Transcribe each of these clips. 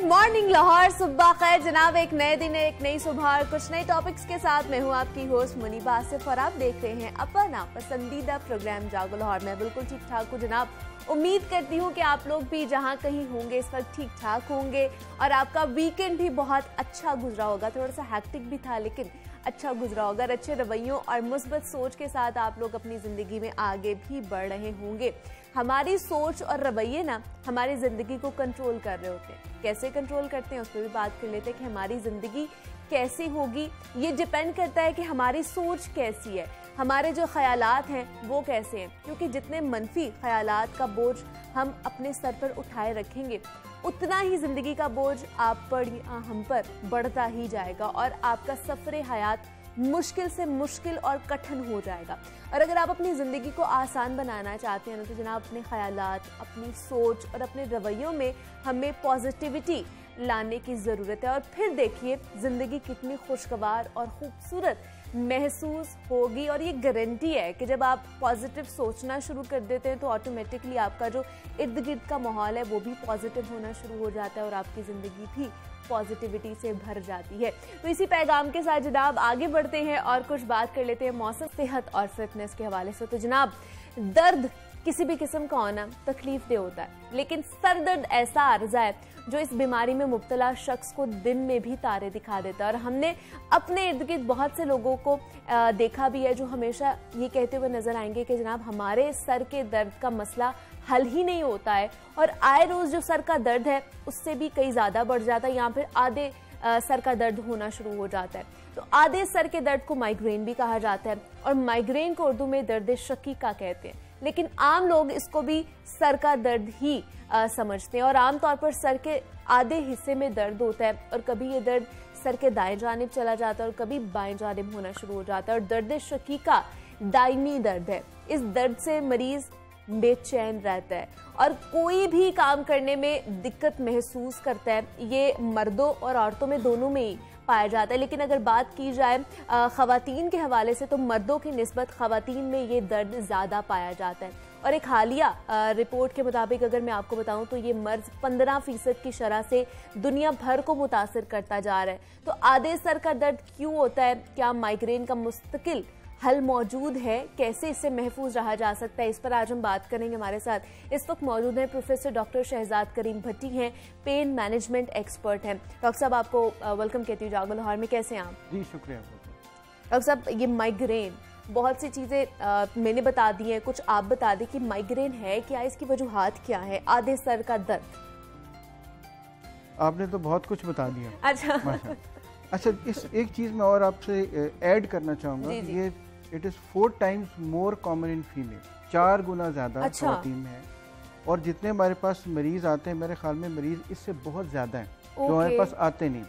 Morning Lahore, सुबह खैर जनाब। एक नए दिन, एक नई सुबह, कुछ नए टॉपिक्स के साथ मैं हूं आपकी होस्ट मुनीबा आसिफ और आप देख रहे हैं अपना पसंदीदा प्रोग्राम जागो लाहौर। मैं बिल्कुल ठीक ठाक हूं जनाब। उम्मीद करती हूं कि आप लोग भी जहां कहीं होंगे इस वक्त ठीक ठाक होंगे और आपका वीकेंड भी बहुत अच्छा गुजरा होगा। थोड़ा सा हैक्टिक भी था लेकिन अच्छा गुजरा होगा। अच्छे रवैयों और मुस्बत सोच के साथ आप लोग अपनी जिंदगी में आगे भी बढ़ रहे होंगे। हमारी सोच और रवैये ना हमारी जिंदगी को कंट्रोल कर रहे होते हैं। कैसे कंट्रोल करते हैं उस पर भी बात कर लेते हैं कि हमारी जिंदगी कैसी होगी। ये डिपेंड करता है कि हमारी सोच कैसी है, हमारे जो ख्यालात हैं वो कैसे हैं। क्योंकि जितने मनफी ख्यालात का बोझ हम अपने सर पर उठाए रखेंगे उतना ही जिंदगी का बोझ आप पर या हम पर बढ़ता ही जाएगा और आपका सफर हयात मुश्किल से मुश्किल और कठिन हो जाएगा। और अगर आप अपनी ज़िंदगी को आसान बनाना चाहते हैं ना तो जनाब अपने ख्यालात, अपनी सोच और अपने रवैयों में हमें पॉजिटिविटी लाने की ज़रूरत है। और फिर देखिए ज़िंदगी कितनी खुशगवार और ख़ूबसूरत महसूस होगी। और ये गारंटी है कि जब आप पॉजिटिव सोचना शुरू कर देते हैं तो ऑटोमेटिकली आपका जो इर्द गिर्द का माहौल है वो भी पॉजिटिव होना शुरू हो जाता है और आपकी ज़िंदगी भी पॉजिटिविटी से भर जाती है। तो इसी पैगाम के साथ जनाब आगे बढ़ते हैं और कुछ बात कर लेते हैं मौसम, सेहत और फिटनेस के हवाले से। तो जनाब दर्द किसी भी किस्म का होना तकलीफ दे होता है, लेकिन सर दर्द ऐसा आर्जा है जो इस बीमारी में मुब्तला शख्स को दिन में भी तारे दिखा देता है। और हमने अपने इर्द गिर्द बहुत से लोगों को देखा भी है जो हमेशा ये कहते हुए नजर आएंगे कि जनाब हमारे सर के दर्द का मसला हल ही नहीं होता है और आए रोज जो सर का दर्द है उससे भी कई ज्यादा बढ़ जाता है या फिर आधे सर का दर्द होना शुरू हो जाता है। तो आधे सर के दर्द को माइग्रेन भी कहा जाता है और माइग्रेन को उर्दू में दर्द शकीका कहते हैं, लेकिन आम लोग इसको भी सर का दर्द ही समझते हैं। और आमतौर पर सर के आधे हिस्से में दर्द होता है और कभी ये दर्द सर के दाएं जानिब चला जाता है और कभी बाएं जानिब होना शुरू हो जाता है। और दर्द शकीका दायमी दर्द है। इस दर्द से मरीज बेचैन रहता है और कोई भी काम करने में दिक्कत महसूस करता है। ये मर्दों और औरतों में दोनों में ही पाया जाता है, लेकिन अगर बात की जाए ख़वातीन के हवाले से तो मर्दों की निस्बत ख़वातीन में ये दर्द ज़्यादा पाया जाता है। और एक हालिया रिपोर्ट के मुताबिक अगर मैं आपको बताऊं तो ये मर्ज 15% की शरह से दुनिया भर को मुतासिर करता जा रहा है। तो आधे सर का दर्द क्यों होता है, क्या माइग्रेन का मुस्तकिल हल मौजूद है, कैसे इससे महफूज रहा जा सकता है, इस पर आज हम बात करेंगे। हमारे साथ इस वक्त मौजूद हैं प्रोफेसर डॉक्टर शहजाद करीम भट्टी हैं, पेन मैनेजमेंट एक्सपर्ट हैं। डॉक्टर साहब आपको वेलकम कहती हूँ जागो लाहौर में। कैसे हैं आप? जी शुक्रिया। डॉक्टर साहब ये माइग्रेन बहुत सी चीज़ें मैंने बता दी हैं, कुछ आप बता दें कि माइग्रेन है क्या, इसकी वजूहात क्या है, आधे सर का दर्द? आपने तो बहुत कुछ बता दिया। अच्छा इस एक चीज़ में और आपसे ऐड करना चाहूँगा। ये it is 4 times more common in female, 4 गुना ज़्यादा ख़वातीन में है। और जितने हमारे पास मरीज़ आते हैं मेरे ख्याल में मरीज़ इससे बहुत ज़्यादा हैं जो हमारे पास आते नहीं।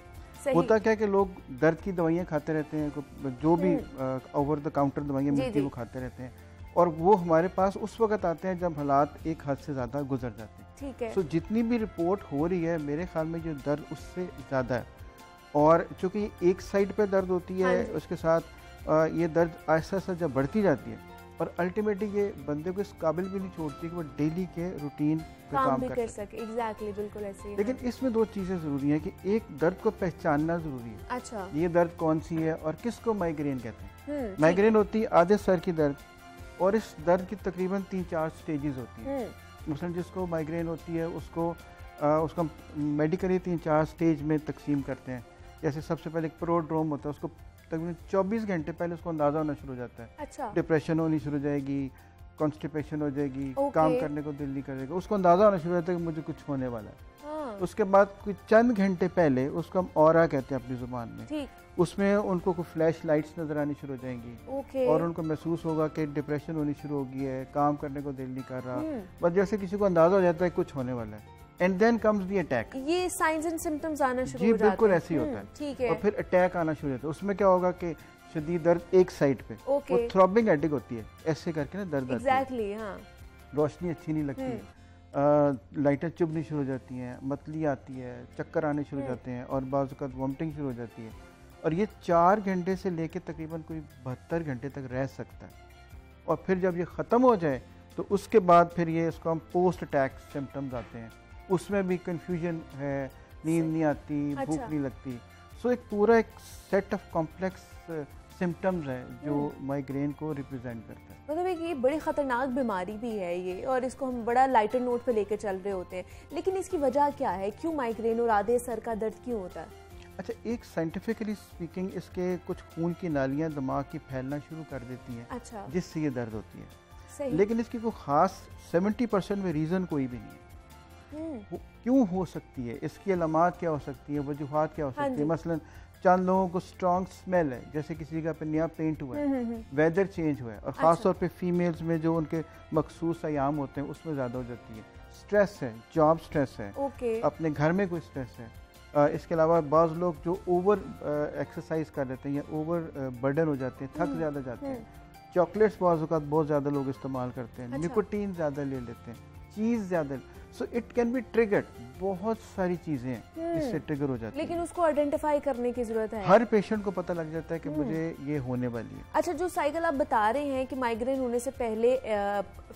होता क्या है कि लोग दर्द की दवाइयाँ खाते रहते हैं, जो भी ओवर द काउंटर दवाइयाँ मिलती हैं वो खाते रहते हैं और वो हमारे पास उस वक्त आते हैं जब हालात एक हद से ज़्यादा गुजर जाते हैं। ठीक है। सो जितनी भी रिपोर्ट हो रही है मेरे ख्याल में जो दर्द उससे ज़्यादा है। और चूँकि एक साइड पे दर्द होती है उसके साथ ये दर्द आहिस्ता आहिस्ता जब बढ़ती जाती है और अल्टीमेटली ये बंदे को इस काबिल भी नहीं छोड़ती कि वो डेली के रूटीन पे काम कर सके। एग्जैक्टली, बिल्कुल ऐसे ही। लेकिन इसमें 2 चीज़ें ज़रूरी हैं कि एक दर्द को पहचानना ज़रूरी है। अच्छा। ये दर्द कौन सी है और किसको माइग्रेन कहते हैं। माइग्रेन होती है आधे सर की दर्द और इस दर्द की तकरीबन 3-4 स्टेजेस होती हैं। मसलन जिसको माइग्रेन होती है उसको मेडिकली 3-4 स्टेज में तकसीम करते हैं। जैसे सबसे पहले एक प्रोड्रोम होता है, उसको तकरीबन 24 घंटे पहले उसको अंदाज़ा होना शुरू हो जाता है। अच्छा। डिप्रेशन होनी शुरू हो जाएगी, कॉन्स्टिपेशन हो जाएगी, काम करने को दिल नहीं करेगा, उसको अंदाज़ा होना शुरू हो जाता है कि मुझे कुछ होने वाला है। उसके बाद कुछ चंद घंटे पहले उसको हम ऑरा कहते हैं अपनी ज़ुबान में, उसमें उनको कुछ फ्लैश लाइट्स नजर आनी शुरू हो जाएंगी और उनको महसूस होगा कि डिप्रेशन होनी शुरू हो गई है, काम करने को दिल नहीं कर रहा, बस जैसे किसी को अंदाज़ा हो जाता है कुछ होने वाला है। And then comes the attack. ये साइंस एंड सिम्टम्स आना शुरू हो जाते हैं। बिल्कुल ऐसे ही होता है। ठीक है। और फिर अटैक आना शुरू होता है। उसमें क्या होगा कि शदीद दर्द एक साइड पे, वो थ्रॉबिंग हेडेक होती है, ऐसे करके ना दर्द एग्जैक्टली, हाँ। रोशनी अच्छी नहीं लगती, लाइटें चुभनी शुरू हो जाती हैं, मतली आती है, चक्कर आने शुरू हो जाते हैं और बाज़ वक़्त वॉमिटिंग शुरू हो जाती है। और ये 4 घंटे से लेके तकरीबन कोई 72 घंटे तक रह सकता है। और फिर जब ये ख़त्म हो जाए तो उसके बाद फिर ये इसको हम पोस्ट अटैक सिम्टम्स आते हैं। उसमें भी कन्फ्यूजन है, नींद नहीं आती, भूख नहीं लगती। सो एक पूरा एक सेट ऑफ कॉम्प्लेक्स सिम्टम्स है जो माइग्रेन को रिप्रेजेंट करता है। मतलब एक ये बड़ी ख़तरनाक बीमारी भी है ये, और इसको हम बड़ा लाइटर नोट पे लेके चल रहे होते हैं, लेकिन इसकी वजह क्या है? क्यों माइग्रेन और आधे सर का दर्द क्यों होता है? अच्छा, एक साइंटिफिकली स्पीकिंग इसके कुछ खून की नालियाँ दिमाग की फैलना शुरू कर देती हैं। अच्छा। जिससे ये दर्द होती है। सही। लेकिन इसकी कोई ख़ास 70% में रीज़न कोई भी नहीं है। क्यों हो सकती है, इसकी अलामात क्या हो सकती है, वजूहात क्या हो सकती है? मसलन चंद लोगों को स्ट्रॉन्ग स्मेल है, जैसे किसी का पे नया पेंट हुआ है, वेदर चेंज हुआ है, और ख़ास तौर पे फीमेल्स में जो उनके मखसूस आयाम होते हैं उसमें ज़्यादा हो जाती है। स्ट्रेस है, जॉब स्ट्रेस है, अपने घर में कोई स्ट्रेस है। इसके अलावा बाज़ लोग जो ओवर एक्सरसाइज कर लेते हैं या ओवर बर्डन हो जाते हैं, थक ज़्यादा जाते हैं। चॉकलेट्स बहुत ज़्यादा लोग इस्तेमाल करते हैं। निकोटीन ज़्यादा ले लेते हैं, चीज़ ज़्यादा। So it can be triggered. बहुत सारी चीज़ें हैं इससे ट्रिगर हो जाती है। लेकिन उसको आइडेंटिफाई करने की जरूरत है। हर पेशेंट को पता लग जाता है कि मुझे ये होने वाली है। अच्छा, जो साइकिल आप बता रहे हैं कि माइग्रेन होने से पहले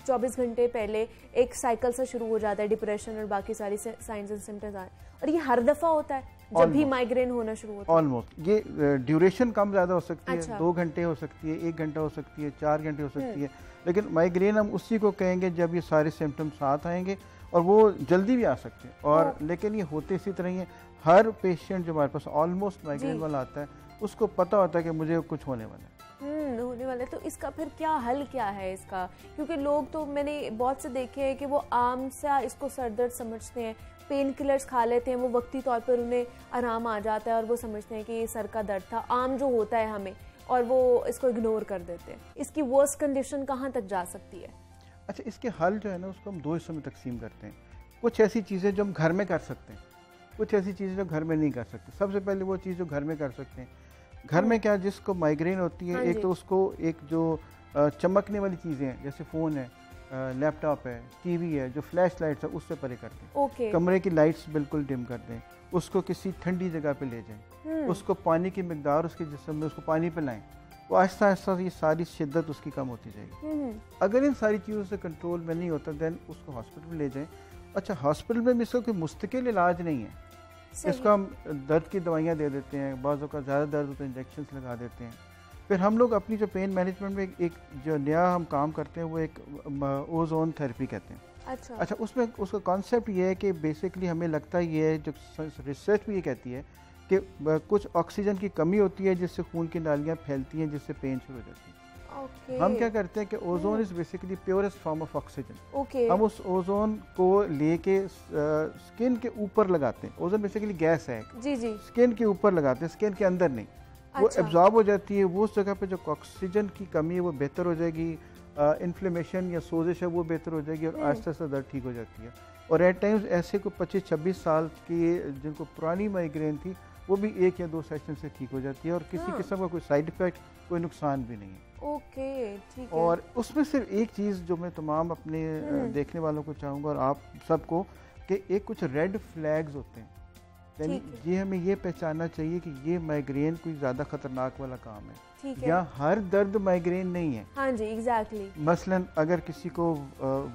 24 घंटे पहले एक साइकिल सा शुरू हो जाता है, डिप्रेशन और बाकी सारी साइंस एंड सिम्टम्स आए, और ये हर दफा होता है जब भी माइग्रेन होना शुरू होता है? ऑलमोस्ट। ये ड्यूरेशन कम ज़्यादा हो सकती है, 2 घंटे हो सकती है, 1 घंटा हो सकती है, 4 घंटे हो सकती है। लेकिन माइग्रेन हम उसी को कहेंगे जब ये सारे सिम्टम्स साथ आएंगे, और वो जल्दी भी आ सकते हैं। और लेकिन ये होते इसी तरह ही है। हर पेशेंट जो हमारे पास ऑलमोस्ट माइग्रेन वाला आता है, उसको पता होता है कि मुझे कुछ होने वाला है। होने वाला है। तो इसका फिर क्या हल क्या है इसका? क्योंकि लोग तो मैंने बहुत से देखे हैं कि वो आम सा इसको सरदर्द समझते हैं, पेन किलर्स खा लेते हैं, वो वक्ती तौर पर उन्हें आराम आ जाता है और वो समझते हैं कि ये सर का दर्द था, आम जो होता है हमें, और वो इसको इग्नोर कर देते हैं। इसकी वर्स्ट कंडीशन कहाँ तक जा सकती है? अच्छा, इसके हल जो है ना, उसको हम 2 हिस्सों में तकसीम करते हैं। कुछ ऐसी चीज़ें जो हम घर में कर सकते हैं, कुछ ऐसी चीज़ें जो घर में नहीं कर सकते। सबसे पहले वो चीज़ जो घर में कर सकते हैं, घर में क्या, जिसको माइग्रेन होती है, एक तो उसको एक जो चमकने वाली चीज़ें हैं, जैसे फ़ोन है, लैपटॉप है, टीवी है, जो फ्लैश लाइट्स है, उससे परे कर दें। कमरे की लाइट्स बिल्कुल डिम कर दें। उसको किसी ठंडी जगह पे ले जाएं। उसको पानी की मिकदार उसके जिस्म में, उसको पानी पिलाएं। वो आहिस्ता आहिस्ता ये सारी शिद्दत उसकी कम होती जाएगी। अगर इन सारी चीज़ों से कंट्रोल में नहीं होता, दैन उसको हॉस्पिटल में ले जाएं। अच्छा, हॉस्पिटल में भी इसका कोई मुस्तकिल इलाज नहीं है। इसका हम दर्द की दवाइयाँ दे देते हैं, बाज़ों का ज़्यादा दर्द होता है इंजेक्शन्स लगा देते हैं। फिर हम लोग अपनी जो पेन मैनेजमेंट में एक जो नया हम काम करते हैं, वो एक ओजोन थेरेपी कहते हैं। अच्छा, उसमें उसका कॉन्सेप्ट ये है कि बेसिकली हमें लगता है, ये जो रिसर्च भी ये कहती है कि कुछ ऑक्सीजन की कमी होती है, जिससे खून की नालियाँ फैलती हैं, जिससे पेन शुरू हो जाती है। हम क्या करते हैं कि ozone is basically purest form of oxygen. हम उस ओजोन को लेके स्किन के ऊपर लगाते हैं। ओजोन बेसिकली गैस है, स्किन के ऊपर लगाते हैं, स्किन के अंदर नहीं। वो एब्जॉर्ब हो जाती है। वो उस जगह पे जो ऑक्सीजन की कमी है वो बेहतर हो जाएगी, इन्फ्लेमेशन या सोजिश है वो बेहतर हो जाएगी, और आहिस्ता आहिस्ता दर्द ठीक हो जाती है। और एट टाइम्स ऐसे को 25-26 साल की जिनको पुरानी माइग्रेन थी, वो भी 1 या 2 सेशन से ठीक हो जाती है, और किसी किस्म का कोई साइड इफेक्ट, कोई नुकसान भी नहीं है। ठीक है। और उसमें सिर्फ एक चीज़ जो मैं तमाम अपने देखने वालों को चाहूँगा, और आप सबको, कि एक कुछ रेड फ्लैग्स होते हैं। ये हमें ये पहचानना चाहिए कि ये माइग्रेन कोई ज़्यादा खतरनाक वाला काम है, या हर दर्द माइग्रेन नहीं है। हाँ जी, एग्जैक्टली। मसलन अगर किसी को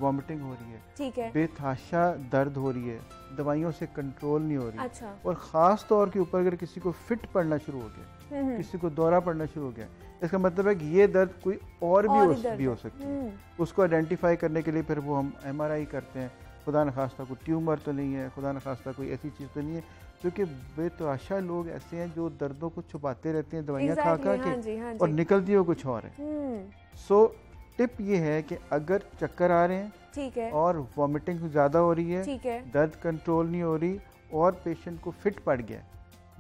वॉमिटिंग हो रही है, ठीक है, बेतहाशा दर्द हो रही है, दवाइयों से कंट्रोल नहीं हो रही, अच्छा, और ख़ास तौर के ऊपर अगर किसी को फिट पड़ना शुरू हो गया, किसी को दौरा पड़ना शुरू हो गया, इसका मतलब है कि ये दर्द कोई और भी हो सकती है। उसको आइडेंटिफाई करने के लिए फिर वो हम MRI करते हैं। खुदा न खास्ता कोई ट्यूमर तो नहीं है, खुदा न खास्ता कोई ऐसी चीज़ तो नहीं है, क्योंकि बेतहाशा लोग ऐसे हैं जो दर्दों को छुपाते रहते हैं दवाइयाँ खा के, और निकलती हो कुछ और है। सो टिप ये है कि अगर चक्कर आ रहे हैं, ठीक है, और वॉमिटिंग ज़्यादा हो रही है, ठीक है, दर्द कंट्रोल नहीं हो रही, और पेशेंट को फिट पड़ गया,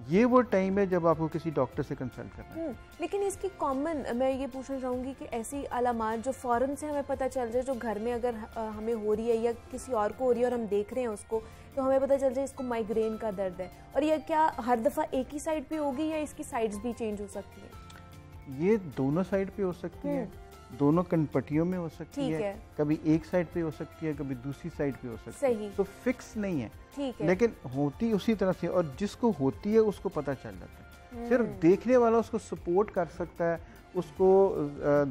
ये वो टाइम है जब आपको किसी डॉक्टर से कंसल्ट करना है। लेकिन इसकी कॉमन, मैं ये पूछना चाहूँगी कि ऐसी अलामात जो फ़ौरन से हमें पता चल जाए, जो घर में अगर हमें हो रही है या किसी और को हो रही है और हम देख रहे हैं उसको, तो हमें पता चल जाए इसको माइग्रेन का दर्द है, और यह क्या हर दफ़ा एक ही साइड पे होगी या इसकी साइड्स भी चेंज हो सकती है? ये दोनों साइड पे हो सकती है, दोनों कनपट्टियों में हो सकती है, कभी एक साइड पे हो सकती है, कभी दूसरी साइड पे हो सकती है। तो फिक्स नहीं है, ठीक है, लेकिन होती उसी तरह से, और जिसको होती है उसको पता चल जाता है। सिर्फ देखने वाला उसको सपोर्ट कर सकता है, उसको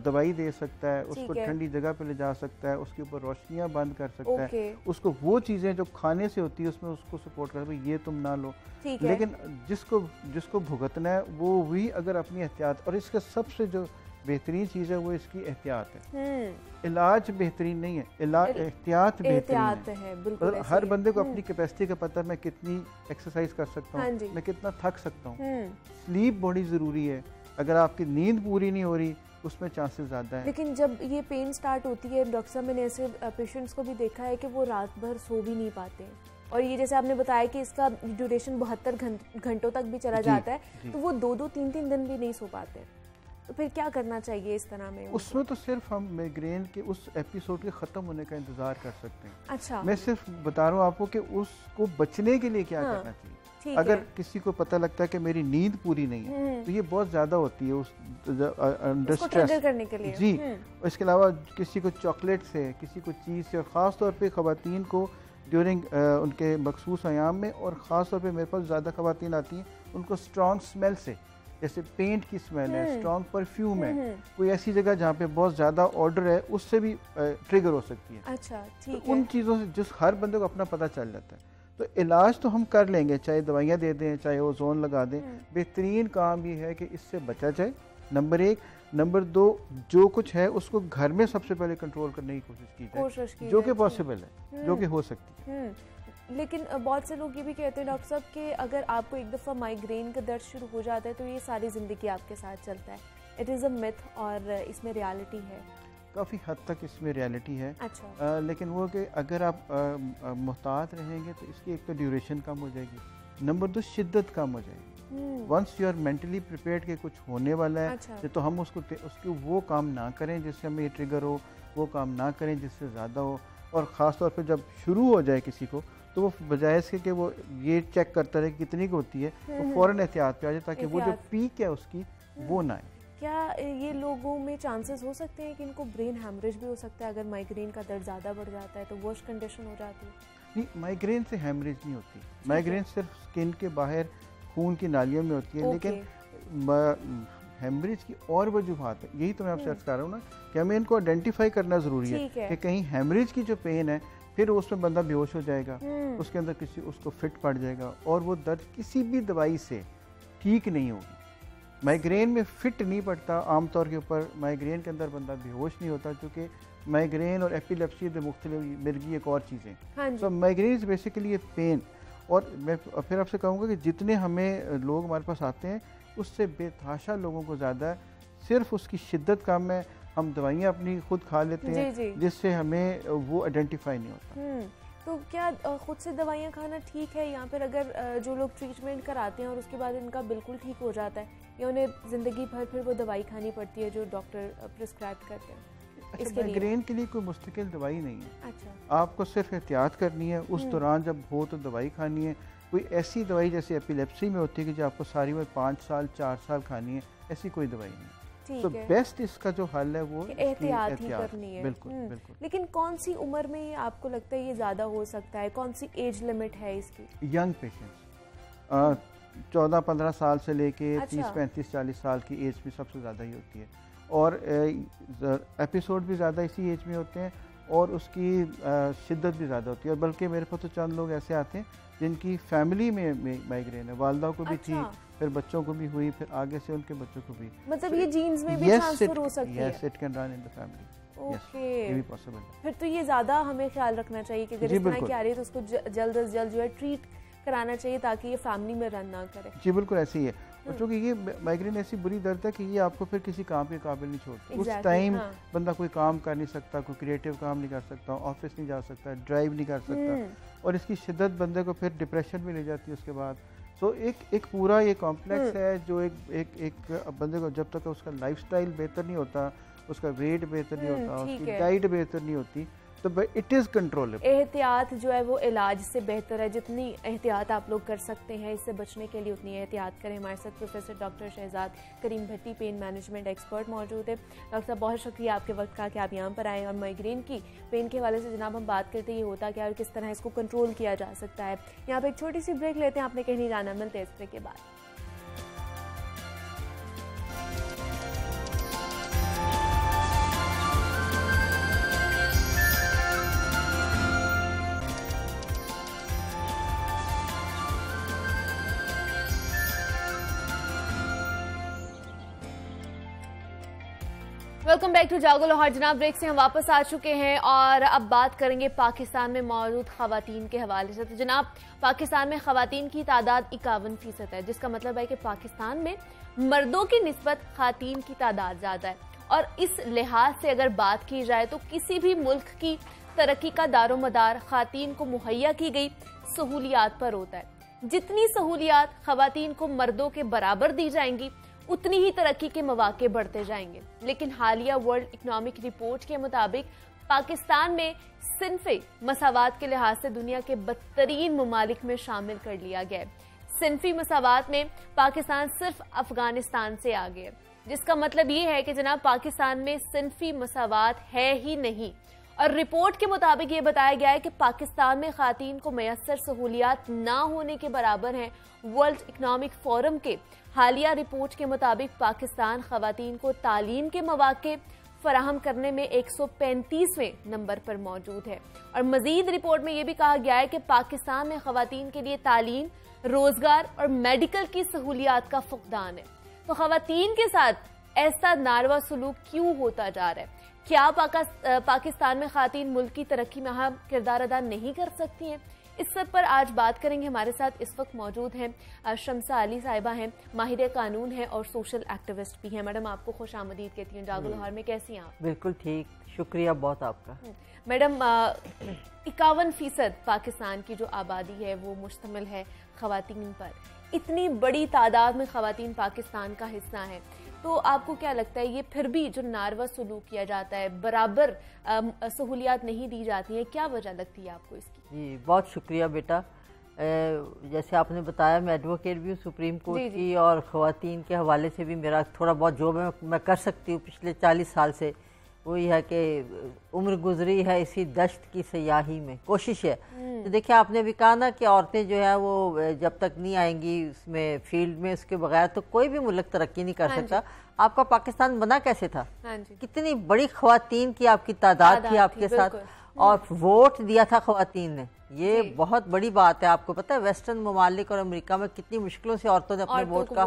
दवाई दे सकता है, उसको ठंडी जगह पे ले जा सकता है, उसके ऊपर रोशनियां बंद कर सकता है, उसको वो चीज़ें जो खाने से होती है उसमें उसको सपोर्ट कर, ये तुम ना लो। लेकिन जिसको भुगतना है वो भी अगर अपनी एहतियात, और इसका सबसे जो बेहतरीन चीज़ है वो इसकी एहतियात है। इलाज बेहतरीन नहीं है, एहतियात बेहतरीन है। बिल्कुल हर बंदे को अपनी कैपेसिटी का पता है, मैं कितनी एक्सरसाइज कर सकता हूँ, मैं कितना थक सकता हूँ। स्लीप बड़ी ज़रूरी है, अगर आपकी नींद पूरी नहीं हो रही उसमें चांसेस ज़्यादा है। लेकिन जब ये पेन स्टार्ट होती है डॉक्टर साहब, मैंने ऐसे पेशेंट्स को भी देखा है कि वो रात भर सो भी नहीं पाते, और ये जैसे आपने बताया कि इसका ड्यूरेशन 72 घंटों तक भी चला जाता है, तो वो 2-2, 3-3 दिन भी नहीं सो पाते। तो फिर क्या करना चाहिए इस तरह में? उसमें तो सिर्फ हम माइग्रेन के उस एपिसोड के ख़त्म होने का इंतज़ार कर सकते हैं। अच्छा, मैं सिर्फ बता रहा हूँ आपको कि उसको बचने के लिए क्या करना चाहिए। अगर किसी को पता लगता है कि मेरी नींद पूरी नहीं है, तो ये बहुत ज़्यादा होती है उस अंडर स्ट्रेस करने के लिए। जी, इसके अलावा किसी को चॉकलेट से, किसी को चीज़ से, और ख़ास तौर पे ख़वातीन को ड्यूरिंग उनके मखसूस अयाम में, और ख़ास तौर पे मेरे पास ज़्यादा ख़वातीन आती हैं, उनको स्ट्रॉन्ग स्मेल से, जैसे पेंट की स्मेल है, स्ट्रॉन्ग परफ्यूम है, कोई ऐसी जगह जहाँ पे बहुत ज़्यादा ऑर्डर है, उससे भी ट्रिगर हो सकती है। अच्छा, ठीक है। उन चीज़ों से जिस हर बंदे को अपना पता चल जाता है, तो इलाज तो हम कर लेंगे, चाहे दवाइयाँ दे दें, चाहे ओजोन लगा दें। बेहतरीन काम ये है कि इससे बचा जाए, नंबर 1। नंबर 2, जो कुछ है उसको घर में सबसे पहले कंट्रोल करने की कोशिश की जाए, जो कि पॉसिबल है, जो कि हो सकती है। लेकिन बहुत से लोग ये भी कहते हैं डॉक्टर साहब कि अगर आपको एक दफ़ा माइग्रेन का दर्द शुरू हो जाता है तो ये सारी ज़िंदगी आपके साथ चलता है। इट इज़ अ मिथ, और इसमें रियलिटी है? काफ़ी हद तक इसमें रियलिटी है। अच्छा। लेकिन वो कि अगर आप मुहतात रहेंगे तो इसकी एक तो ड्यूरेशन कम हो जाएगी, नंबर 2 शिद्दत कम हो जाएगी। Once you are mentally prepared कि कुछ होने वाला है, अच्छा। तो हम उसको वो काम ना करें जिससे हमें ये ट्रिगर हो, वो काम ना करें जिससे ज़्यादा हो। और ख़ास तौर पर जब शुरू हो जाए किसी को, तो वो बजाय इसके कि वो ये चेक करता रहे कितनी की होती है, वो फ़ौरन एहतियात पे आ जाए, ताकि वो जो पीक है उसकी वो ना आए। क्या ये लोगों में चांसेस हो सकते हैं कि इनको ब्रेन हैमरेज भी हो सकता है? अगर माइग्रेन का दर्द ज़्यादा बढ़ जाता है तो वर्स्ट कंडीशन हो जाती है? नहीं, माइग्रेन से हैमरेज नहीं होती। माइग्रेन सिर्फ स्किन के बाहर खून की नालियों में होती है। लेकिन हैमरेज की और वजूहात है, यही तो मैं आपसे अर्ज कर रहा हूँ ना, कि हमें इनको आइडेंटिफाई करना ज़रूरी है कि कहीं हैमरेज की जो पेन है, फिर उसमें बंदा बेहोश हो जाएगा, उसके अंदर उसको फिट पड़ जाएगा, और वो दर्द किसी भी दवाई से ठीक नहीं होगी। माइग्रेन में फिट नहीं पड़ता आमतौर के ऊपर, माइग्रेन के अंदर बंदा बेहोश नहीं होता, क्योंकि माइग्रेन और एपिलेप्सी दो मुख्तलिफ मिर्गी एक और चीज़ें। So migraine is basically a pain. और मैं फिर आपसे कहूँगा कि जितने हमें लोग हमारे पास आते हैं, उससे बेतहाशा लोगों को ज़्यादा सिर्फ उसकी शिद्दत कम है, हम दवाइयाँ अपनी खुद खा लेते हैं, जिससे हमें वो आइडेंटिफाई नहीं होता। तो क्या खुद से दवाइयाँ खाना ठीक है, या फिर अगर जो लोग ट्रीटमेंट कराते हैं और उसके बाद इनका बिल्कुल ठीक हो जाता है, या उन्हें ज़िंदगी भर फिर वो दवाई खानी पड़ती है जो डॉक्टर प्रिस्क्राइब करते हैं? अच्छा, माइग्रेन के लिए कोई मुस्तकिल दवाई नहीं है। अच्छा। आपको सिर्फ एहतियात करनी है, उस दौरान जब हो तो दवाई खानी है। कोई ऐसी दवाई जैसे एपिलेप्सी में होती है कि जो आपको सारी उम्र 5 साल 4 साल खानी है, ऐसी कोई दवाई नहीं। तो बेस्ट इसका जो हल है वो एहतियात ही करनी है। बिल्कुल बिल्कुल। लेकिन कौन सी उम्र में आपको लगता है ये ज़्यादा हो सकता है? कौन सी एज लिमिट है इसकी? यंग पेशेंट्स 14-15 साल से लेके 30-35-40 साल की एज में सबसे ज़्यादा ही होती है, और एपिसोड भी ज़्यादा इसी एज में होते हैं, और उसकी शिद्दत भी ज़्यादा होती है। और बल्कि मेरे पास तो चंद लोग ऐसे आते हैं जिनकी फैमिली में माइग्रेन है, वालदा को भी थी, फिर बच्चों को भी हुई, फिर आगे से उनके बच्चों को भी। मतलब ये जीन्स में भी ट्रांसफर हो सकती है? Yes, it can run in the family. Okay, ये भी पॉसिबल है। फिर तो ये ज़्यादा हमें ख्याल रखना चाहिए कि अगर इस तरह की आ रही है तो उसको जल्द से जल्द जो है ट्रीट कराना चाहिए, ताकि ये फैमिली में रन ना करे। जी बिल्कुल ऐसे ही है। और चूँकि ये माइग्रेन ऐसी बुरी दर्द है कि ये आपको फिर किसी काम के काबिल नहीं छोड़ती। उस टाइम बंदा कोई काम कर नहीं सकता, कोई क्रिएटिव काम नहीं कर सकता, ऑफिस नहीं जा सकता, ड्राइव नहीं कर सकता, और इसकी शिद्दत बंदे को फिर डिप्रेशन में ले जाती है उसके बाद। सो एक पूरा ये कॉम्प्लेक्स है जो एक बंदे को, जब तक उसका लाइफस्टाइल बेहतर नहीं होता, उसका वेट बेहतर नहीं होता, उसकी डाइट बेहतर नहीं होती, तो इट इज़ कंट्रोलेबल। एहतियात जो है वो इलाज से बेहतर है। जितनी एहतियात आप लोग कर सकते हैं इससे बचने के लिए, उतनी एहतियात करें। हमारे साथ प्रोफेसर डॉक्टर शहजाद करीम भट्टी, पेन मैनेजमेंट एक्सपर्ट मौजूद है। डॉक्टर साहब, बहुत शुक्रिया आपके वक्त का कि आप यहाँ पर आए। और माइग्रेन की पेन के हवाले से जनाब हम बात करते ये होता क्या और किस तरह इसको कंट्रोल किया जा सकता है। यहाँ पर एक छोटी सी ब्रेक लेते हैं, आपने कहीं नहीं जाना, मिलते हैं इस ब्रेक के बाद। वेलकम बैक टू जागो लाहौर। जनाब, ब्रेक से हम वापस आ चुके हैं और अब बात करेंगे पाकिस्तान में मौजूद खवातीन के हवाले से। तो जनाब, पाकिस्तान में खवातीन की तादाद 51% है, जिसका मतलब है कि पाकिस्तान में मर्दों की निस्बत खातीन की तादाद ज्यादा है। और इस लिहाज से अगर बात की जाए तो किसी भी मुल्क की तरक्की का दारोमदार खातीन को मुहैया की गई सहूलियात पर होता है। जितनी सहूलियात खवातीन को मर्दों के बराबर दी जाएंगी, उतनी ही तरक्की के मौके बढ़ते जाएंगे। लेकिन हालिया वर्ल्ड इकोनॉमिक रिपोर्ट के मुताबिक पाकिस्तान में सिन्फी मसावात के लिहाज से दुनिया के बदतरीन ममालिक में शामिल कर लिया गया है। सिन्फी मसावात में पाकिस्तान सिर्फ अफगानिस्तान से आगे है, जिसका मतलब ये है कि जनाब पाकिस्तान में सिन्फी मसावात है ही नहीं। और रिपोर्ट के मुताबिक ये बताया गया है कि पाकिस्तान में खातीन को मैसर सहूलियात ना होने के बराबर हैं। वर्ल्ड इकोनॉमिक फोरम के हालिया रिपोर्ट के मुताबिक पाकिस्तान खवातीन को तालीम के मौके फराहम करने में 135वें नंबर पर मौजूद है। और मजीद रिपोर्ट में यह भी कहा गया है कि पाकिस्तान में खवातीन के लिए तालीम, रोजगार और मेडिकल की सहूलियात का फुकदान है। तो खवातीन के साथ ऐसा नारवा सलूक क्यों होता जा रहा है? क्या पाकिस्तान में खातीन मुल्क की तरक्की में अहम किरदार अदा नहीं कर सकती हैं? इस सब पर आज बात करेंगे। हमारे साथ इस वक्त मौजूद हैं शमसा अली साहिबा हैं, माहिर कानून हैं और सोशल एक्टिविस्ट भी हैं। मैडम, आपको खुश आमदीद कहती हूँ जागो लाहौर में। कैसी हैं आप? बिल्कुल ठीक, शुक्रिया बहुत आपका। मैडम, 51% पाकिस्तान की जो आबादी है वो मुश्तमिल है खवातीन पर। इतनी बड़ी तादाद में खवातीन पाकिस्तान का हिस्सा है, तो आपको क्या लगता है ये फिर भी जो नारवा सलूक किया जाता है, बराबर सहूलियात नहीं दी जाती हैं, क्या वजह लगती है आपको इसकी? जी बहुत शुक्रिया बेटा। जैसे आपने बताया, मैं एडवोकेट भी हूँ सुप्रीम कोर्ट की, और ख़वातीन के हवाले से भी मेरा थोड़ा बहुत जो मैं कर सकती हूँ पिछले 40 साल से वही है कि उम्र गुजरी है इसी दश्त की सयाही में, कोशिश है। तो देखिए, आपने भी कहा ना कि औरतें जो है वो जब तक नहीं आएंगी उसमें फील्ड में, उसके बगैर तो कोई भी मुल्क तरक्की नहीं कर सकता। आपका पाकिस्तान बना कैसे था? कितनी बड़ी ख़वातीन की आपकी तादाद थी आपके साथ, और वोट दिया था ख़वातीन ने। ये बहुत बड़ी बात है। आपको पता है वेस्टर्न ममालिक और अमेरिका में कितनी मुश्किलों से औरतों ने अपने वोट का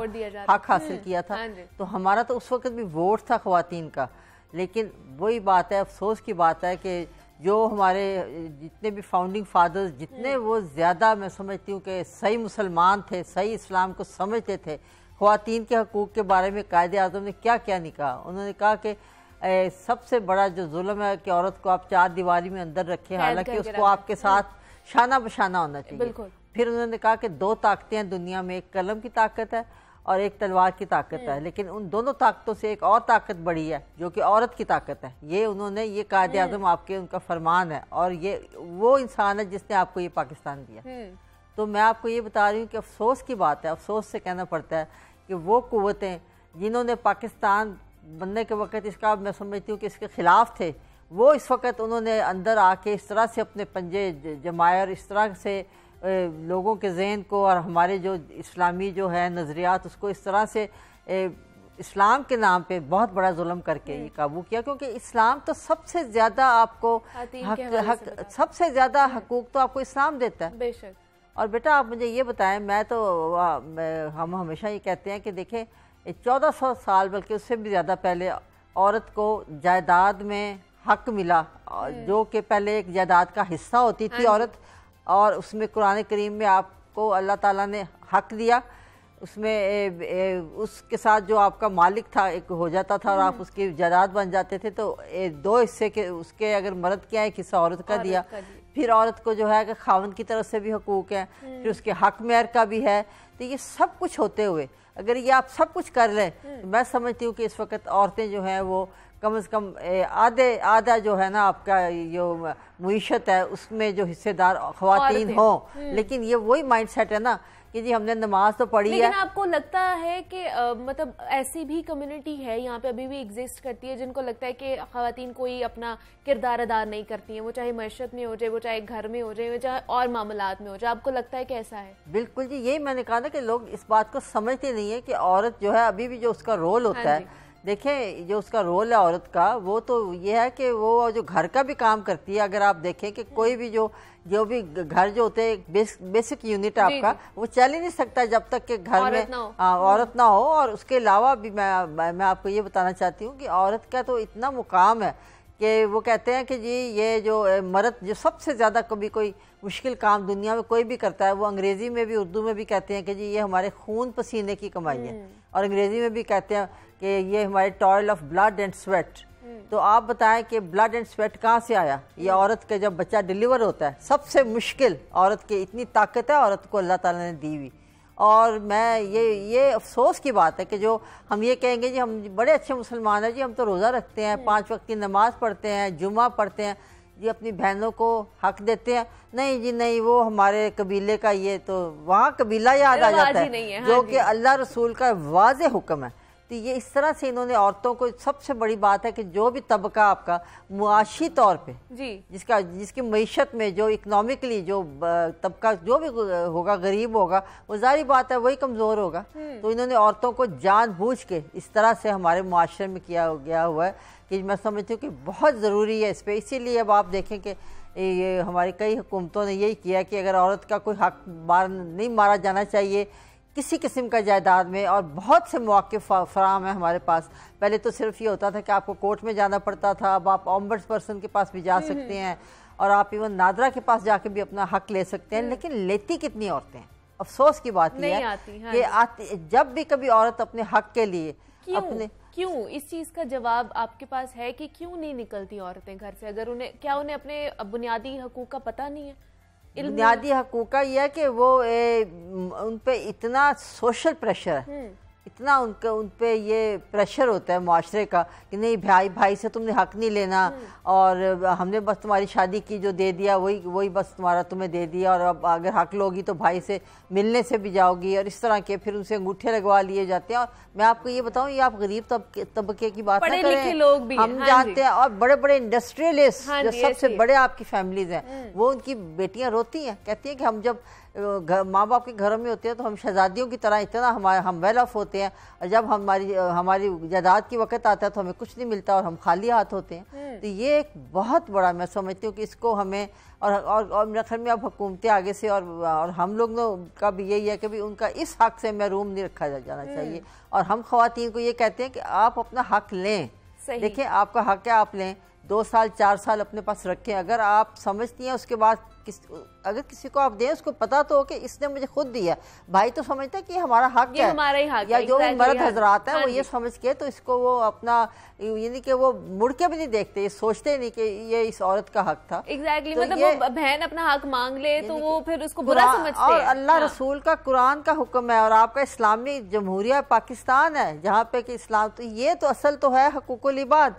हक हासिल किया था। तो हमारा तो उस वक्त भी वोट था ख़वातीन का। लेकिन वही बात है, अफसोस की बात है कि जो हमारे जितने भी फाउंडिंग फादर्स, जितने वो ज़्यादा मैं समझती हूँ कि सही मुसलमान थे, सही इस्लाम को समझते थे, ख़वातीन के हकूक़ के बारे में कायदे आज़म ने क्या क्या नहीं कहा। उन्होंने कहा कि सबसे बड़ा जो जुल्म है कि औरत को आप 4 दीवारी में अंदर रखें, हालांकि उसको आपके साथ शाना बशाना होना चाहिए। फिर उन्होंने कहा कि 2 ताकतें हैं दुनिया में, एक कलम की ताकत है और एक तलवार की ताकत है, लेकिन उन दोनों ताकतों से एक और ताकत बड़ी है जो कि औरत की ताकत है। ये उन्होंने, ये कायदे आज़म आपके उनका फरमान है, और ये वो इंसान है जिसने आपको ये पाकिस्तान दिया। तो मैं आपको ये बता रही हूँ कि अफसोस की बात है, अफसोस से कहना पड़ता है कि वो कुव्वतें जिन्होंने पाकिस्तान बनने के वक्त इसका, मैं समझती हूँ कि इसके खिलाफ थे, वो इस वक्त उन्होंने अंदर आके इस तरह से अपने पंजे जमाए और इस तरह से लोगों के जहन को और हमारे जो इस्लामी जो है नज़रियात उसको इस तरह से इस्लाम के नाम पे बहुत बड़ा जुल्म करके ये काबू किया। क्योंकि इस्लाम तो सबसे ज़्यादा आपको सबसे ज़्यादा हकूक़ तो आपको इस्लाम देता है। बेशक। और बेटा आप मुझे ये बताएं, हम हमेशा ये कहते हैं कि देखें 1400 साल बल्कि उससे भी ज़्यादा पहले औरत को जायदाद में हक मिला, जो कि पहले एक जायदाद का हिस्सा होती थी औरत, और उसमें कुरान करीम में आपको अल्लाह ताला ने हक दिया। उसमें उसके साथ जो आपका मालिक था एक हो जाता था और आप उसकी जायदाद बन जाते थे। तो 2 हिस्से के उसके अगर मर्द क्या एक हिस्सा औरत का दिया। फिर औरत को जो है कि खावन की तरफ से भी हकूक़ है, फिर उसके हक मेहर का भी है। तो ये सब कुछ होते हुए अगर ये आप सब कुछ कर लें तो मैं समझती हूँ कि इस वक्त औरतें जो हैं वो कम से कम आधा जो है ना आपका जो मुईशत है उसमें जो हिस्सेदार ख़वातीन हों। लेकिन ये वही माइंड सेट है ना कि जी हमने नमाज तो पढ़ी है। लेकिन आपको लगता है कि मतलब ऐसी भी कम्युनिटी है यहाँ पे अभी भी एग्जिस्ट करती है जिनको लगता है कि ख़वातीन कोई अपना किरदार अदा नहीं करती हैं, वो चाहे मैशत में हो जाए, वो चाहे घर में हो जाए, वो चाहे और मामलात में हो जाए? आपको लगता है कि ऐसा है? बिल्कुल जी, यही मैंने कहा ना कि लोग इस बात को समझते नहीं है कि औरत जो है अभी भी जो उसका रोल होता है देखें जो उसका रोल है औरत का, वो तो ये है कि वो जो घर का भी काम करती है। अगर आप देखें कि कोई भी जो भी घर जो होते हैं बेसिक यूनिट आपका, वो चल ही नहीं सकता जब तक कि घर में औरत ना हो। और उसके अलावा भी मैं आपको ये बताना चाहती हूँ कि औरत का तो इतना मुकाम है कि वो कहते हैं कि जी ये जो मर्द जो सबसे ज़्यादा कभी कोई मुश्किल काम दुनिया में कोई भी करता है, वो अंग्रेज़ी में भी उर्दू में भी कहते हैं कि जी ये हमारे खून पसीने की कमाई है, और अंग्रेज़ी में भी कहते हैं कि ये हमारे toil of blood and sweat. तो आप बताएं कि ब्लड एंड स्वेट कहाँ से आया? ये औरत का जब बच्चा डिलीवर होता है, सबसे मुश्किल औरत की इतनी ताकत है औरत को अल्लाह ताला ने दी हुई। और मैं ये अफसोस की बात है कि जो हम ये कहेंगे जी हम बड़े अच्छे मुसलमान हैं जी, हम तो रोज़ा रखते हैं, 5 वक्त की नमाज पढ़ते हैं, जुमा पढ़ते हैं जी, अपनी बहनों को हक देते हैं। नहीं जी नहीं, वो हमारे कबीले का, ये तो वहाँ कबीला याद आ जाता है जो कि अल्लाह रसूल का वाज़े हुक्म है। तो ये इस तरह से इन्होंने औरतों को, सबसे बड़ी बात है कि जो भी तबका आपका मुआशी तौर पे जिसकी मईशत में जो इकोनॉमिकली जो तबका जो भी होगा, गरीब होगा, वो जारी बात है वही कमज़ोर होगा। तो इन्होंने औरतों को जानबूझ के इस तरह से हमारे मुआशरे में किया गया हुआ है कि मैं समझती हूँ कि बहुत ज़रूरी है इस पर। इसीलिए अब आप देखें कि ये हमारी कई हुकूमतों ने यही किया कि अगर औरत का कोई हक नहीं मारा जाना चाहिए किसी किस्म का जायदाद में, और बहुत से मौके फराम है हमारे पास। पहले तो सिर्फ ये होता था कि आपको कोर्ट में जाना पड़ता था, अब आप ऑम्बड्स पर्सन के पास भी जा सकते हैं, और आप इवन नादरा के पास जाके भी अपना हक ले सकते हैं। लेकिन लेती कितनी औरतें हैं? अफसोस की बात यह है कि जब भी कभी औरत अपने हक के लिए क्यों इस चीज का जवाब आपके पास है कि क्यों नहीं निकलती औरतें घर से? अगर उन्हें अपने बुनियादी हकूक का पता नहीं है? बुनियादी हकूक का यह है कि वो उन पे इतना सोशल प्रेशर है, इतना उन पे ये प्रेशर होता है माशरे का कि नहीं भाई से तुमने हक नहीं लेना, और हमने बस तुम्हारी शादी की, जो दे दिया वही बस तुम्हारा तुम्हें दे दिया, और अब अगर हक लोगी तो भाई से मिलने से भी जाओगी, और इस तरह के फिर उनसे अंगूठे लगवा लिए जाते हैं। और मैं आपको ये बताऊं, ये आप गरीब तबके की बात ना करें, लोग भी हम जानते हैं, और बड़े बड़े इंडस्ट्रियलिस्ट जो सबसे बड़े आपकी फैमिलीज हैं, वो उनकी बेटियां रोती हैं, कहती हैं कि हम जब माँ बाप के घरों में होते हैं तो हम शहजादियों की तरह इतना हम वेल ऑफ होते हैं, और जब हमारी जायदाद की वक्त आता है तो हमें कुछ नहीं मिलता और हम खाली हाथ होते हैं। तो ये एक बहुत बड़ा, मैं समझती हूँ कि इसको हमें और मेरे ख्याल में अब हुकूमतें आगे से और हम लोग का भी यही है कि भी उनका इस हक से महरूम नहीं रखा जाना चाहिए। और हम ख़वातीन को ये कहते हैं कि आप अपना हक लें। देखिए आपका हक है, आप लें, 2 साल 4 साल अपने पास रखें। अगर आप समझती हैं उसके बाद अगर किसी को आप दें, उसको पता तो हो कि इसने मुझे खुद दिया, भाई तो समझता है कि हमारा हक है, हमारा ही हक या है, जो भी मर्द हजरात हैं वो ये समझ के तो इसको वो अपना, यानी कि वो मुड़ के भी नहीं देखते, ये सोचते नहीं कि ये इस औरत का हक था। एग्जैक्टली, मतलब वो बहन अपना हक मांग ले तो वो फिर उसको बुरा समझते हैं। और अल्लाह रसूल का कुरान का हुक्म है, और आपका इस्लामी जमहूरिया पाकिस्तान है जहाँ पे कि इस्लाम, तो ये तो असल तो है हकूकुल इबाद।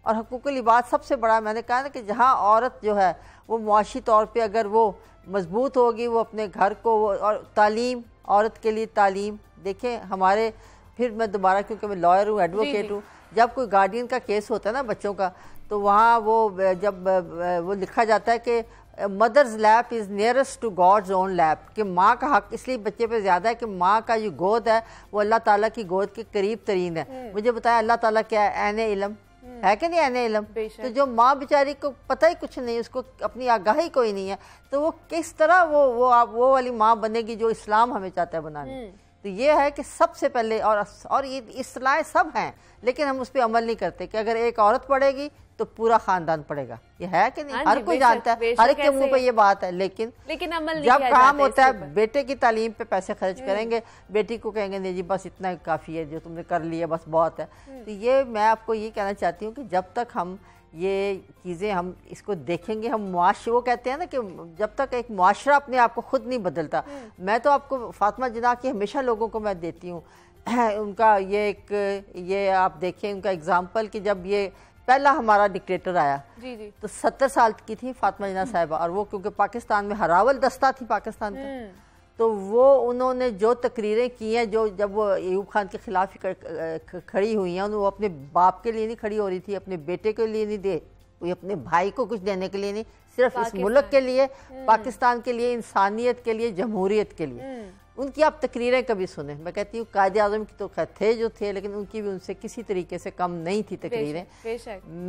और हकूकुल इबाद सबसे बड़ा, मैंने कहा ना कि जहाँ औरत जो है वो मुआशी तौर पे अगर वो मजबूत होगी, वो अपने घर को और तालीम, औरत के लिए तालीम, देखें हमारे, फिर मैं दोबारा, क्योंकि मैं लॉयर हूँ, एडवोकेट हूँ, जब कोई गार्डियन का केस होता है ना बच्चों का, तो वहाँ जब वो लिखा जाता है कि mother's lap is nearest to God's own lap, कि माँ का हक इसलिए बच्चे पे ज़्यादा है कि माँ का जो गोद है वो अल्लाह ताला की गोद के करीब तरीन है। मुझे बताया अल्लाह ताला क्या है? ऐने इल्म है कि नहीं? ऐने इल्म। तो जो माँ बेचारी को पता ही कुछ नहीं, उसको अपनी आगाही कोई नहीं है, तो वो किस तरह वो वाली माँ बनेगी जो इस्लाम हमें चाहता है बनाने। तो ये है कि सबसे पहले, और ये इस्लाह सब हैं, लेकिन हम उस पर अमल नहीं करते कि अगर एक औरत पढ़ेगी तो पूरा खानदान पड़ेगा, ये है कि नहीं? हर कोई जानता है, हर एक के मुंह पे ये बात है, लेकिन अमल जब काम होता है बेटे की तालीम पे पैसे खर्च करेंगे, बेटी को कहेंगे नहीं जी बस इतना काफ़ी है, जो तुमने कर लिया बस बहुत है। तो ये मैं आपको ये कहना चाहती हूँ कि जब तक हम ये चीज़ें हम इसको देखेंगे, हम मुआशरे, वो कहते हैं ना कि जब तक एक मुआशरा अपने आप को खुद नहीं बदलता। मैं तो आपको फातिमा जिन्ना की हमेशा लोगों को मैं देती हूँ उनका ये आप देखें उनका एग्जाम्पल कि जब ये पहला हमारा डिक्टेटर आया तो 70 साल की थी फातिमा जिन्ना साहिबा, और वो क्योंकि पाकिस्तान में हरावल दस्ता थी पाकिस्तान का, तो वो उन्होंने जो तकरीरें की हैं, जो जब वो अयूब खान के खिलाफ खड़ी हुई हैं, वो अपने बाप के लिए नहीं खड़ी हो रही थी, अपने बेटे के लिए नहीं कोई अपने भाई को कुछ देने के लिए नहीं, सिर्फ इस मुल्क के लिए, पाकिस्तान के लिए, इंसानियत के लिए, जमहूरियत के लिए। उनकी आप तकरीरें कभी सुने, मैं कहती हूँ कायदे आज़म की तो खैर थे जो थे, लेकिन उनकी भी उनसे किसी तरीके से कम नहीं थी तकरीरें।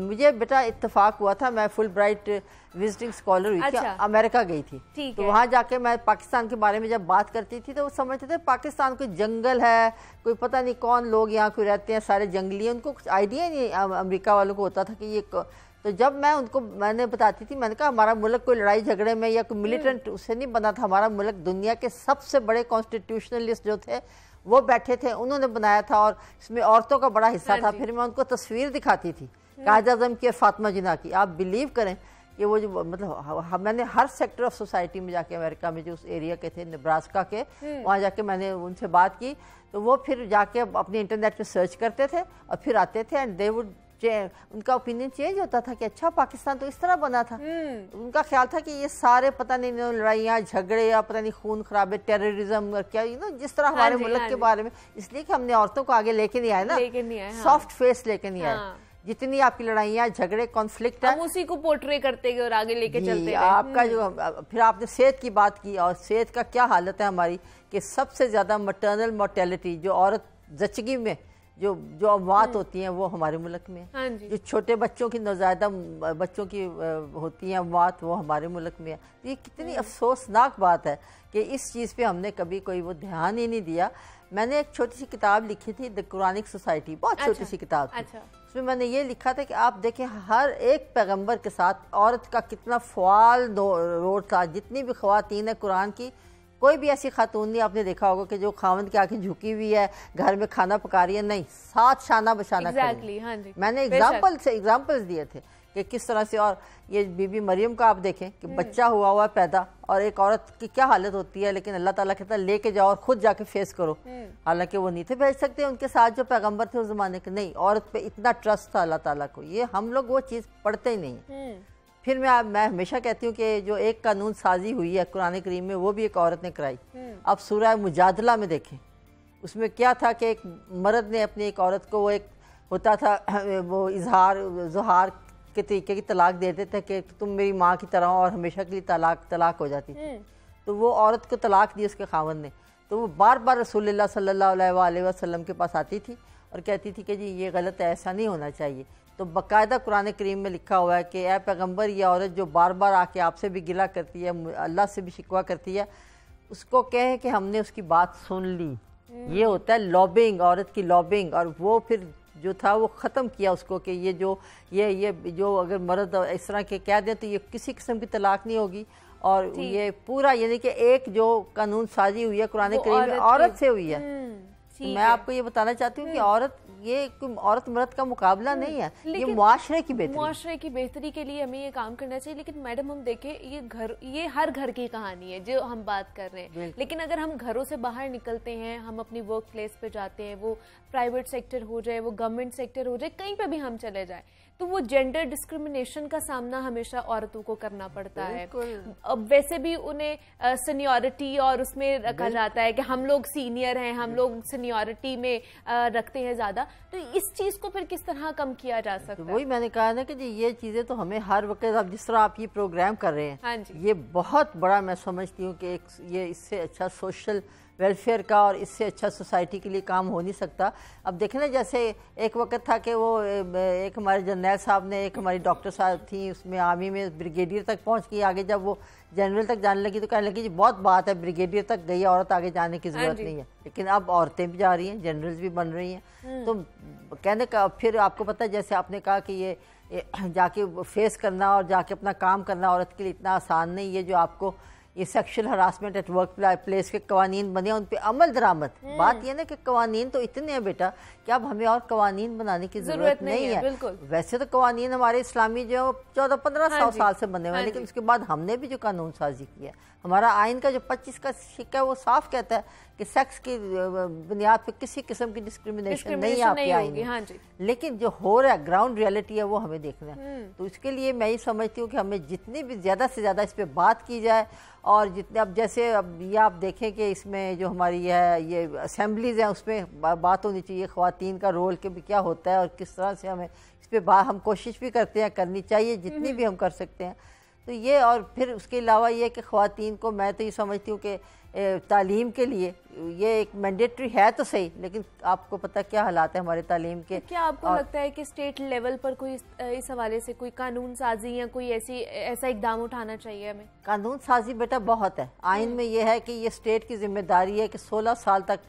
मुझे बेटा इत्तेफाक हुआ था, मैं फुल ब्राइट विजिटिंग स्कॉलर हुई थी, अमेरिका गई थी, तो वहाँ जाके मैं पाकिस्तान के बारे में जब बात करती थी तो वो समझते थे पाकिस्तान कोई जंगल है, कोई पता नहीं कौन लोग यहाँ कोई रहते हैं, सारे जंगली हैं, उनको कुछ आइडिया नहीं अमेरिका वालों को होता था कि ये। तो जब मैंने बताती थी, मैंने कहा हमारा मुल्क कोई लड़ाई झगड़े में या कोई मिलिटेंट उससे नहीं बना था, हमारा मुल्क दुनिया के सबसे बड़े कॉन्स्टिट्यूशनलिस्ट जो थे वो बैठे थे, उन्होंने बनाया था, और इसमें औरतों का बड़ा हिस्सा था। फिर मैं उनको तस्वीर दिखाती थी कायद आज़म की और फातिमा जिन्ना की। आप बिलीव करें कि वो जो मतलब मैंने हर सेक्टर ऑफ सोसाइटी में जाके अमेरिका में जो उस एरिया के थे नेब्रास्का के, वहाँ जाके मैंने उनसे बात की, तो वो फिर जाके अपने इंटरनेट पे सर्च करते थे और फिर आते थे, एंड दे वुड उनका ओपिनियन चेंज होता था कि अच्छा पाकिस्तान तो इस तरह बना था। उनका ख्याल था कि ये सारे पता नहीं लड़ाइयाँ झगड़े या पता नहीं खून खराबे टेररिज्म और क्या जिस तरह हमारे मुल्क के बारे में, इसलिए कि हमने औरतों को आगे लेके नहीं आए ना, सॉफ्ट फेस लेके नहीं आए। जितनी आपकी लड़ाइयाँ झगड़े कॉन्फ्लिक्ट है उसी को पोर्ट्रे करते और आगे लेके चलते आपका जो। फिर आपने सेहत की बात की, और सेहत का क्या हालत है हमारी कि सबसे ज़्यादा मटर्नल मोर्टेलिटी जो औरत जचगी में जो अमवात होती हैं वो हमारे मुल्क में। जो छोटे बच्चों की नौज़ायदा बच्चों की होती हैं अमवात, वो हमारे मुल्क में है। तो ये कितनी अफसोसनाक बात है कि इस चीज़ पे हमने कभी कोई वो ध्यान ही नहीं दिया। मैंने एक छोटी सी किताब लिखी थी, द कुरानिक सोसाइटी, बहुत छोटी सी किताब थी। उसमें मैंने ये लिखा था कि आप देखें हर एक पैगंबर के साथ औरत का कितना फ़आल रोल था। जितनी भी ख़वातीन है कुरान की, कोई भी ऐसी खातून नहीं आपने देखा होगा कि जो खावंद की आंखें झुकी हुई है घर में खाना पका रही है, नहीं, साथ शाना बशाना मैंने एग्जाम्पल्स दिए थे कि किस तरह से। और ये बीबी मरियम का आप देखें कि बच्चा हुआ पैदा, और एक औरत की क्या हालत होती है, लेकिन अल्लाह ताला कहता है लेके जाओ और खुद जाके फेस करो। हालांकि वो नहीं थे भेज सकते उनके साथ जो पैगंबर थे उस जमाने के, नहीं, औरत पे इतना ट्रस्ट था अल्लाह ताला को। ये हम लोग वो चीज़ पढ़ते ही नहीं। फिर मैं हमेशा कहती हूँ कि जो एक कानून साजी हुई है कुरान करीम में, वो भी एक औरत ने कराई। अब सूरह मुजादला में देखें, उसमें क्या था कि एक मर्द ने अपनी एक औरत को, वो एक होता था वो ज़हार के तरीके की तलाक दे देते थे कि तुम मेरी माँ की तरह, और हमेशा के लिए तलाक हो जाती थी। तो वो औरत को तलाक दी उसके खावंद ने, तो वो बार बार रसूलुल्लाह सल्लल्लाहु अलैहि वसल्लम के पास आती थी और कहती थी कि जी ये गलत है, ऐसा नहीं होना चाहिए। तो बाकायदा कुरान करीम में लिखा हुआ है कि ए पैगंबर, ये औरत जो बार बार आके आपसे भी गिला करती है, अल्लाह से भी शिकवा करती है, उसको कहें कि हमने उसकी बात सुन ली। ये होता है लॉबिंग, औरत की लॉबिंग। और वो फिर जो था वो ख़त्म किया उसको कि ये जो अगर मर्द इस तरह के कह दें तो ये किसी किस्म की तलाक नहीं होगी। और ये पूरा यानी कि एक जो कानून साजी हुई है कुरान करीम में औरत से हुई है। तो मैं आपको ये बताना चाहती हूँ कि औरत, ये कोई औरत मर्द का मुकाबला नहीं है, ये मुआशरे की बेहतरी के लिए हमें ये काम करना चाहिए। लेकिन मैडम हम देखें, ये हर घर की कहानी है जो हम बात कर रहे हैं, लेकिन अगर हम घरों से बाहर निकलते हैं, हम अपनी वर्क प्लेस पे जाते हैं, वो प्राइवेट सेक्टर हो जाए, वो गवर्नमेंट सेक्टर हो जाए, कहीं पे भी हम चले जाए, तो वो जेंडर डिस्क्रिमिनेशन का सामना हमेशा औरतों को करना पड़ता है। अब वैसे भी उन्हें सीनियरिटी और उसमें रखा जाता है कि हम लोग सीनियर हैं, हम लोग सीनियरिटी में रखते हैं ज़्यादा। तो इस चीज़ को फिर किस तरह कम किया जा सकता है? वही मैंने कहा ना कि जी ये चीज़ें तो हमें हर वक्त, अब जिस तरह आप ये प्रोग्राम कर रहे हैं, हाँ जी, ये बहुत बड़ा मैं समझती हूँ कि ये इससे अच्छा सोशल वेलफेयर का और इससे अच्छा सोसाइटी के लिए काम हो नहीं सकता। अब देखें ना, जैसे एक वक्त था कि वो एक हमारे जर्नैल साहब ने, एक हमारी डॉक्टर साहब थी, उसमें आर्मी में ब्रिगेडियर तक पहुंच गई। आगे जब वो जनरल तक जाने लगी तो कहने लगी जी बहुत बात है, ब्रिगेडियर तक गई औरत, आगे जाने की ज़रूरत नहीं है। लेकिन अब औरतें भी जा रही हैं, जनरल्स भी बन रही हैं। तो कहने का फिर आपको पता है, जैसे आपने कहा कि ये जाके फेस करना और जाके अपना काम करना औरत के लिए इतना आसान नहीं है। जो आपको ये sexual harassment at work place के कवानीन बने, उन पे अमल दरामद। बात ये ना कि कवानीन तो इतने हैं बेटा कि अब हमें और कवानीन बनाने की जरूरत नहीं है। वैसे तो कवानीन हमारे इस्लामी जो 14-15 साल से बने हुए हैं, लेकिन उसके बाद हमने भी जो कानून साजी किया, हमारा आइन का जो 25 का शिक्का है वो साफ कहता है कि सेक्स की बुनियाद पे किसी किस्म की डिस्क्रिमिनेशन नहीं है आपके आइन में। हाँ जी। लेकिन जो हो रहा है ग्राउंड रियलिटी है वो हमें देखना है। तो इसके लिए मैं ये समझती हूँ कि हमें जितनी भी ज़्यादा से ज़्यादा इस पर बात की जाए, और जितने अब जैसे अब ये आप देखें कि इसमें जो हमारी है ये असेंबलीज़ हैं उसमें बात होनी चाहिए ख़वातीन का रोल के भी क्या होता है और किस तरह से हमें इस पर हम कोशिश भी करते हैं, करनी चाहिए जितनी भी हम कर सकते हैं। तो ये, और फिर उसके अलावा ये कि ख़वातीन को मैं तो ये समझती हूँ कि तालीम के लिए ये एक मैंडेटरी है तो सही, लेकिन आपको पता क्या हालात है हमारे तालीम के। तो क्या आपको लगता है कि स्टेट लेवल पर कोई इस हवाले से कोई कानून साजी या कोई ऐसा इकदाम उठाना चाहिए हमें? कानून साजी बेटा बहुत है, आइन में ये है कि ये स्टेट की जिम्मेदारी है कि 16 साल तक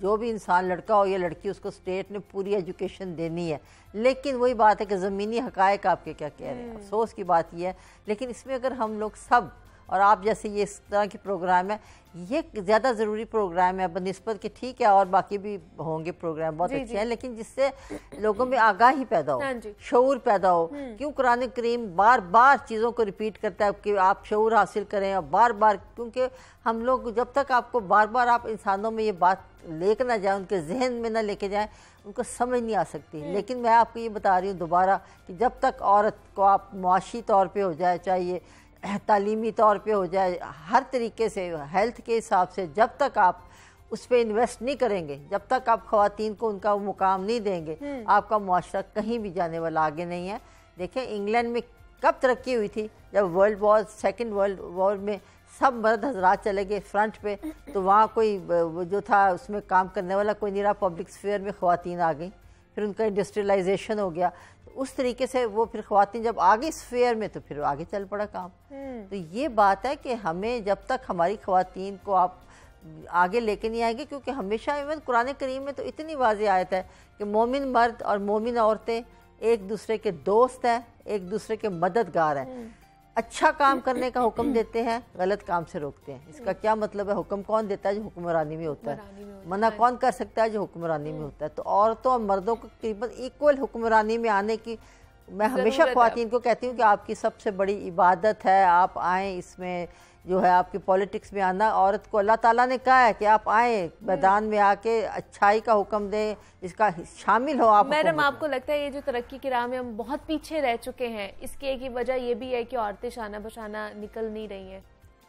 जो भी इंसान, लड़का हो या लड़की, उसको स्टेट ने पूरी एजुकेशन देनी है। लेकिन वही बात है कि ज़मीनी हकायक आपके क्या कह रहे हैं, अफसोस की बात यह है। लेकिन इसमें अगर हम लोग सब और आप जैसे ये इस तरह की प्रोग्राम है, ये ज़्यादा ज़रूरी प्रोग्राम है बनिस्बत कि ठीक है और बाकी भी होंगे प्रोग्राम बहुत अच्छे हैं, लेकिन जिससे लोगों में आगाही पैदा हो, शऊर पैदा हो। क्यों कुरान करीम बार बार चीज़ों को रिपीट करता है कि आप शऊर हासिल करें और बार बार, क्योंकि हम लोग जब तक आपको बार बार आप इंसानों में ये बात लेकर ना जाए, उनके जहन में ना लेके जाए, उनको समझ नहीं आ सकती। लेकिन मैं आपको ये बता रही हूँ दोबारा कि जब तक औरत को आप मुआशी तौर पे हो जाए, चाहे ये तालीमी तौर पे हो जाए, हर तरीके से हेल्थ के हिसाब से, जब तक आप उस पर इन्वेस्ट नहीं करेंगे, जब तक आप ख़वातीन को उनका वो मुकाम नहीं देंगे, आपका मुआशरा कहीं भी जाने वाला आगे नहीं है। देखें इंग्लैंड में कब तरक्की हुई थी, जब सेकेंड वर्ल्ड वॉर में सब मर्द हजरात चले गए फ्रंट पे, तो वहाँ कोई जो था उसमें काम करने वाला कोई नहीं रहा, पब्लिक स्फीयर में ख़वातीन आ गई, फिर उनका इंडस्ट्रियलाइजेशन हो गया। उस तरीके से वो फिर ख़वातीन जब आगे स्फीयर में, तो फिर आगे चल पड़ा काम। तो ये बात है कि हमें जब तक हमारी ख़वातीन को आप आगे लेके नहीं आएंगे, क्योंकि हमेशा इवन कुरान करीम में तो इतनी वाज़ेह आयत है कि मोमिन मर्द और मोमिन औरतें एक दूसरे के दोस्त हैं, एक दूसरे के मददगार हैं। अच्छा काम करने का हुक्म देते हैं, गलत काम से रोकते हैं। इसका क्या मतलब है? हुक्म कौन देता है? जो हुक्मरानी में होता है। मना कौन कर सकता है? जो हुक्मरानी में होता है। तो औरतों और मर्दों को तकरीबन इक्वल हुक्मरानी में आने की मैं हमेशा ख्वातीन को कहती हूँ कि आपकी सबसे बड़ी इबादत है, आप आएँ इसमें, जो है आपकी पॉलिटिक्स में आना। औरत को अल्लाह ताला ने कहा है कि आप आए मैदान में आके अच्छाई का हुक्म दें, इसका शामिल हो आप। मैडम आपको लगता है ये जो तरक्की की राह में हम बहुत पीछे रह चुके हैं, इसकी एक ही वजह ये भी है कि औरतें शाना बशाना निकल नहीं रही हैं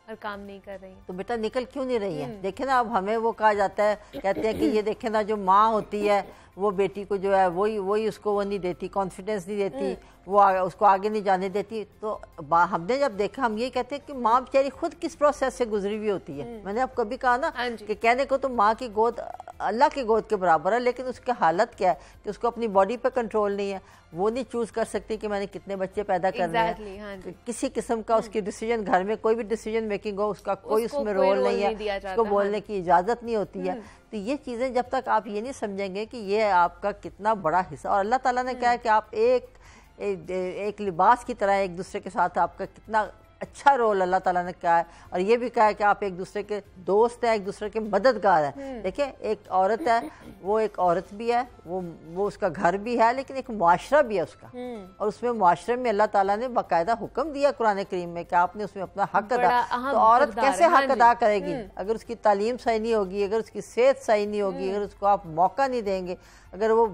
और काम नहीं कर रही? तो बेटा निकल क्यों नहीं रही है? देखे ना, अब हमें वो कहा जाता है, कहते हैं कि ये देखे ना, जो माँ होती है वो बेटी को जो है वही उसको वो नहीं देती, कॉन्फिडेंस नहीं देती, वो उसको आगे नहीं जाने देती। तो हमने जब देखा, हम ये कहते हैं कि माँ बेचारी खुद किस प्रोसेस से गुजरी हुई होती है। मैंने अब कभी कहा ना कि कहने को तो माँ की गोद अल्लाह की गोद के बराबर है, लेकिन उसकी हालत क्या है कि उसको अपनी बॉडी पे कंट्रोल नहीं है, वो नहीं चूज कर सकती कि मैंने कितने बच्चे पैदा करने हैं। किसी किस्म का उसकी डिसीजन, घर में कोई भी डिसीजन मेकिंग हो, उसका कोई उसमें रोल नहीं है, उसको बोलने की इजाजत नहीं होती है। तो ये चीज़ें जब तक आप ये नहीं समझेंगे कि ये आपका कितना बड़ा हिस्सा, और अल्लाह ताला ने कहा है कि आप एक लिबास की तरह एक दूसरे के साथ, आपका कितना अच्छा रोल अल्लाह ताला ने कहा है। और ये भी कहा है कि आप एक दूसरे के दोस्त हैं, एक दूसरे के मददगार हैं। देखिए एक औरत है, वो एक औरत भी है, वो उसका घर भी है, लेकिन एक मुआशरा भी है उसका। और उसमें मुआशरे में अल्लाह ताला ने बाकायदा हुक्म दिया कुरान करीम में कि आपने उसमें अपना हक अदा। तो औरत कैसे हक अदा करेगी अगर उसकी तालीम सही नहीं होगी, अगर उसकी सेहत सही नहीं होगी, अगर उसको आप मौका नहीं देंगे, अगर वो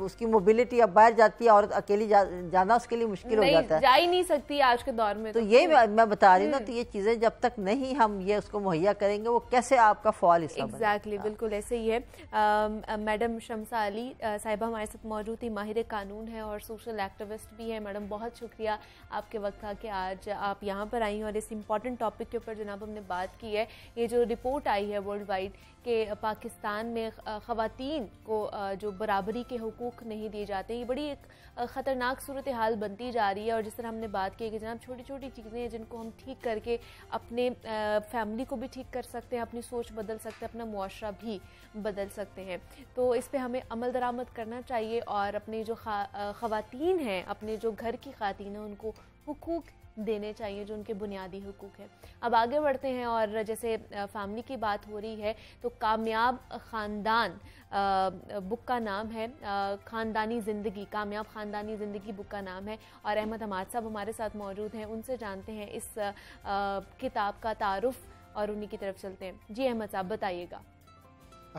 उसकी मोबिलिटी अब बाहर जाती है, औरत अकेली जाना उसके लिए मुश्किल हो जाता है, जा ही नहीं सकती आज के दौर में। तो ये मैं बता रही हूँ ना, तो ये चीजें जब तक नहीं हम ये उसको मुहैया करेंगे, वो कैसे आपका फॉल हिस्सा बनेगा। एग्जैक्टली, बिल्कुल ऐसे ही है। मैडम शम्सा अली साहिबा हमारे साथ मौजूद थी, माहिर कानून है और सोशल एक्टिविस्ट भी है। मैडम बहुत शुक्रिया आपके वक्त का कि आज आप यहाँ पर आई हैं और इस इम्पॉर्टेंट टॉपिक के ऊपर जनाब हमने बात की है। ये जो रिपोर्ट आई है वर्ल्ड वाइड कि पाकिस्तान में ख़वातीन को जो बराबरी के हुकूक नहीं दिए जाते, ये बड़ी एक ख़तरनाक सूरत हाल बनती जा रही है। और जिस तरह हमने बात की कि जनाब छोटी छोटी चीज़ें हैं जिनको हम ठीक करके अपने फैमिली को भी ठीक कर सकते हैं, अपनी सोच बदल सकते हैं, अपना मुआशरा भी बदल सकते हैं। तो इस पर हमें अमल दरामद करना चाहिए और अपने जो ख़वातीन हैं, अपने जो घर की ख़वातीन हैं, उनको हुकूक देने चाहिए जो उनके बुनियादी हुकूक हैं। अब आगे बढ़ते हैं और जैसे फैमिली की बात हो रही है तो कामयाब ख़ानदान बुक का नाम है, ख़ानदानी ज़िंदगी, कामयाब ख़ानदानी ज़िंदगी बुक का नाम है। और अहमद हमाद साहब हमारे साथ मौजूद हैं, उनसे जानते हैं इस किताब का तारुफ और उन्हीं की तरफ चलते हैं। जी अहमद साहब बताइएगा।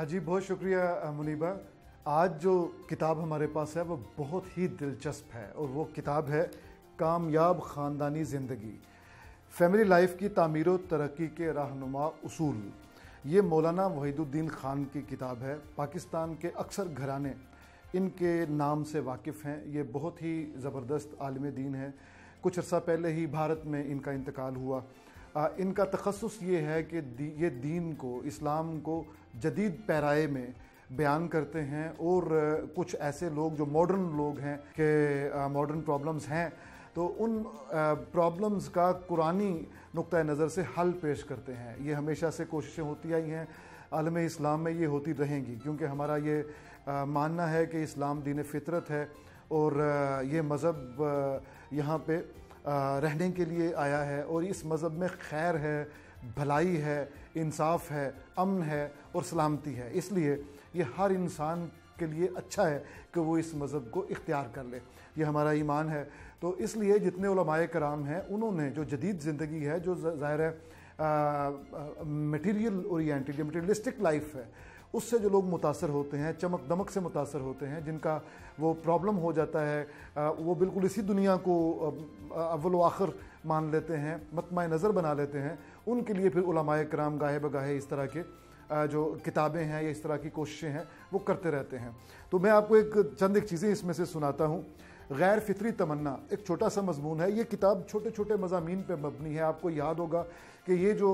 जी बहुत शुक्रिया मुनीबा। आज जो किताब हमारे पास है वो बहुत ही दिलचस्प है और वो किताब है कामयाब ख़ानदानी ज़िंदगी, फैमिली लाइफ की तामीर व तरक्की के रहनुमा उसूल। ये मौलाना वहीदुद्दीन ख़ान की किताब है। पाकिस्तान के अक्सर घराने इनके नाम से वाकिफ़ हैं। ये बहुत ही ज़बरदस्त आलिम दीन है। कुछ अर्सा पहले ही भारत में इनका इंतकाल हुआ इनका तखस्सुस ये है कि ये दीन को, इस्लाम को जदीद पैराए में बयान करते हैं, और कुछ ऐसे लोग जो मॉडर्न लोग हैं कि मॉडर्न प्रॉब्लम्स हैं तो उन प्रॉब्लम्स का कुरानी नुक्ता नज़र से हल पेश करते हैं। ये हमेशा से कोशिशें होती आई हैं, आलम इस्लाम में ये होती रहेंगी, क्योंकि हमारा ये मानना है कि इस्लाम दीन फितरत है और ये मज़हब यहाँ पे रहने के लिए आया है, और इस मज़हब में खैर है, भलाई है, इंसाफ है, अमन है और सलामती है। इसलिए ये हर इंसान के लिए अच्छा है कि वो इस मज़हब को इख्तियार कर ले, ये हमारा ईमान है। तो इसलिए जितने उलमाए कराम हैं उन्होंने जो जदीद ज़िंदगी है, जो ज़ाहिर है मटीरियल ओरिएंटेड या मटीरियलिस्टिक लाइफ है, उससे जो लोग मुतासर होते हैं, चमक दमक से मुतासर होते हैं, जिनका वो प्रॉब्लम हो जाता है, वो बिल्कुल इसी दुनिया को अव्वल व आखिर मान लेते हैं, मतमा नज़र बना लेते हैं, उनके लिए फिर उलमाए कराम गाहे बगाहे इस तरह के जो किताबें हैं या इस तरह की कोशिशें हैं वो करते रहते हैं। तो मैं आपको चंद चीज़ें इसमें से सुनाता हूँ। गैर फितरी तमन्ना एक छोटा सा मजमून है। ये किताब छोटे छोटे मज़ामीन पे मबनी है। आपको याद होगा कि ये जो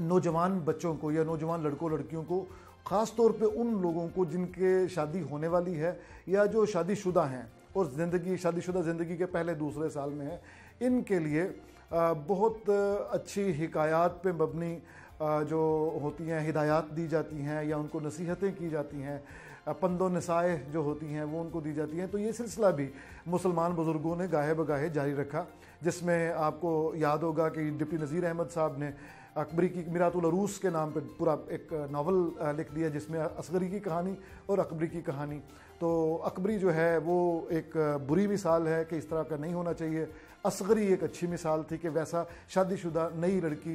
नौजवान बच्चों को या नौजवान लड़कों लड़कियों को, ख़ास तौर पे उन लोगों को जिनके शादी होने वाली है या जो शादीशुदा हैं और शादीशुदा ज़िंदगी के पहले दूसरे साल में है, इनके लिए बहुत अच्छी हिकायात पे मबनी जो होती हैं हिदायत दी जाती हैं या उनको नसीहतें की जाती हैं, पंदो नसाए जो होती हैं वो उनको दी जाती हैं। तो ये सिलसिला भी मुसलमान बुज़ुर्गों ने गाहे बगाहे जारी रखा, जिसमें आपको याद होगा कि डिप्टी नज़ीर अहमद साहब ने अकबरी की मिरातुल अरूस के नाम पर पूरा एक नावल लिख दिया, जिसमें असगरी की कहानी और अकबरी की कहानी। तो अकबरी जो है वो एक बुरी मिसाल है कि इस तरह का नहीं होना चाहिए। असगरी एक अच्छी मिसाल थी कि वैसा शादीशुदा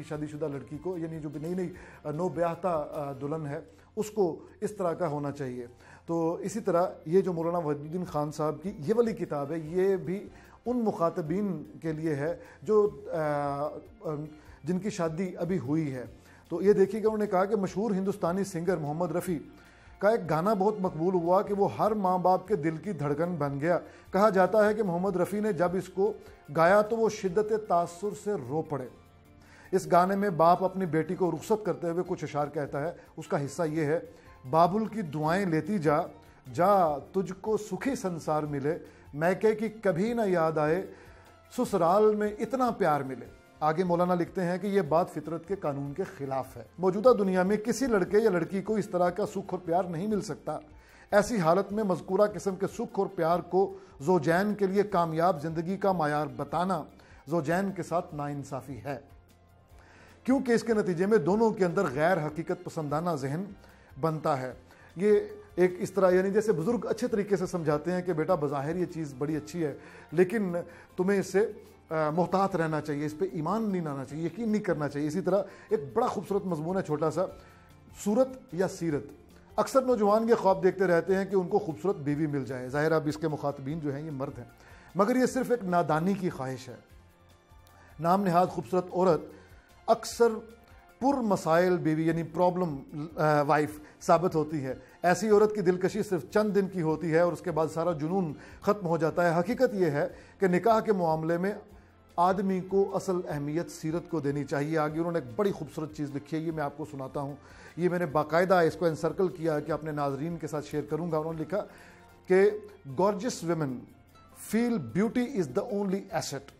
शादीशुदा लड़की को, यानी जो नई नो ब्याहता दुल्हन है, उसको इस तरह का होना चाहिए। तो इसी तरह ये जो मौलाना वहीदुद्दीन खान साहब की ये वाली किताब है, ये भी उन मुखातबीन के लिए है जो जिनकी शादी अभी हुई है। तो ये देखिएगा, उन्होंने कहा कि मशहूर हिंदुस्तानी सिंगर मोहम्मद रफ़ी का एक गाना बहुत मकबूल हुआ कि वो हर माँ बाप के दिल की धड़कन बन गया। कहा जाता है कि मोहम्मद रफ़ी ने जब इसको गाया तो वो शिद्दत तासुर से रो पड़े। इस गाने में बाप अपनी बेटी को रुखसत करते हुए कुछ अशार कहता है। उसका हिस्सा ये है, बाबुल की दुआएं लेती जा जा, तुझको सुखी संसार मिले, मैके की कभी ना याद आए, ससुराल में इतना प्यार मिले। आगे मौलाना लिखते हैं कि यह बात फितरत के कानून के खिलाफ है। मौजूदा दुनिया में किसी लड़के या लड़की को इस तरह का सुख और प्यार नहीं मिल सकता। ऐसी हालत में मज़कूरा किस्म के सुख और प्यार को ज़ौजैन के लिए कामयाब ज़िंदगी का मायार बताना ज़ौजैन के साथ नाइंसाफ़ी है, क्योंकि इसके नतीजे में दोनों के अंदर गैर हकीकत पसंदाना जहन बनता है। ये एक इस तरह, यानी जैसे बुज़ुर्ग अच्छे तरीके से समझाते हैं कि बेटा बज़ाहिर ये चीज़ बड़ी अच्छी है, लेकिन तुम्हें इससे मोहतात रहना चाहिए, इस पर ईमान नहीं लाना चाहिए, यकीन नहीं करना चाहिए। इसी तरह एक बड़ा खूबसूरत मजमून है छोटा सा, सूरत या सीरत। अक्सर नौजवान ये ख्वाब देखते रहते हैं कि उनको खूबसूरत बीवी मिल जाए। ज़ाहिर अब इसके मुखातबीन जो हैं ये मर्द हैं, मगर ये सिर्फ एक नादानी की ख्वाहिश है। नाम नहाद खूबसूरत औरत अक्सर पुर मसाइल बीवी यानी प्रॉब्लम वाइफ साबित होती है। ऐसी औरत की दिलकशी सिर्फ चंद दिन की होती है और उसके बाद सारा जुनून ख़त्म हो जाता है। हकीकत यह है कि निकाह के मामले में आदमी को असल अहमियत सीरत को देनी चाहिए। आगे उन्होंने एक बड़ी खूबसूरत चीज़ लिखी है, ये मैं आपको सुनाता हूँ। ये मैंने बाकायदा इसको एनसर्कल किया कि अपने नाजरीन के साथ शेयर करूँगा। उन्होंने लिखा कि gorgeous women feel beauty is the only asset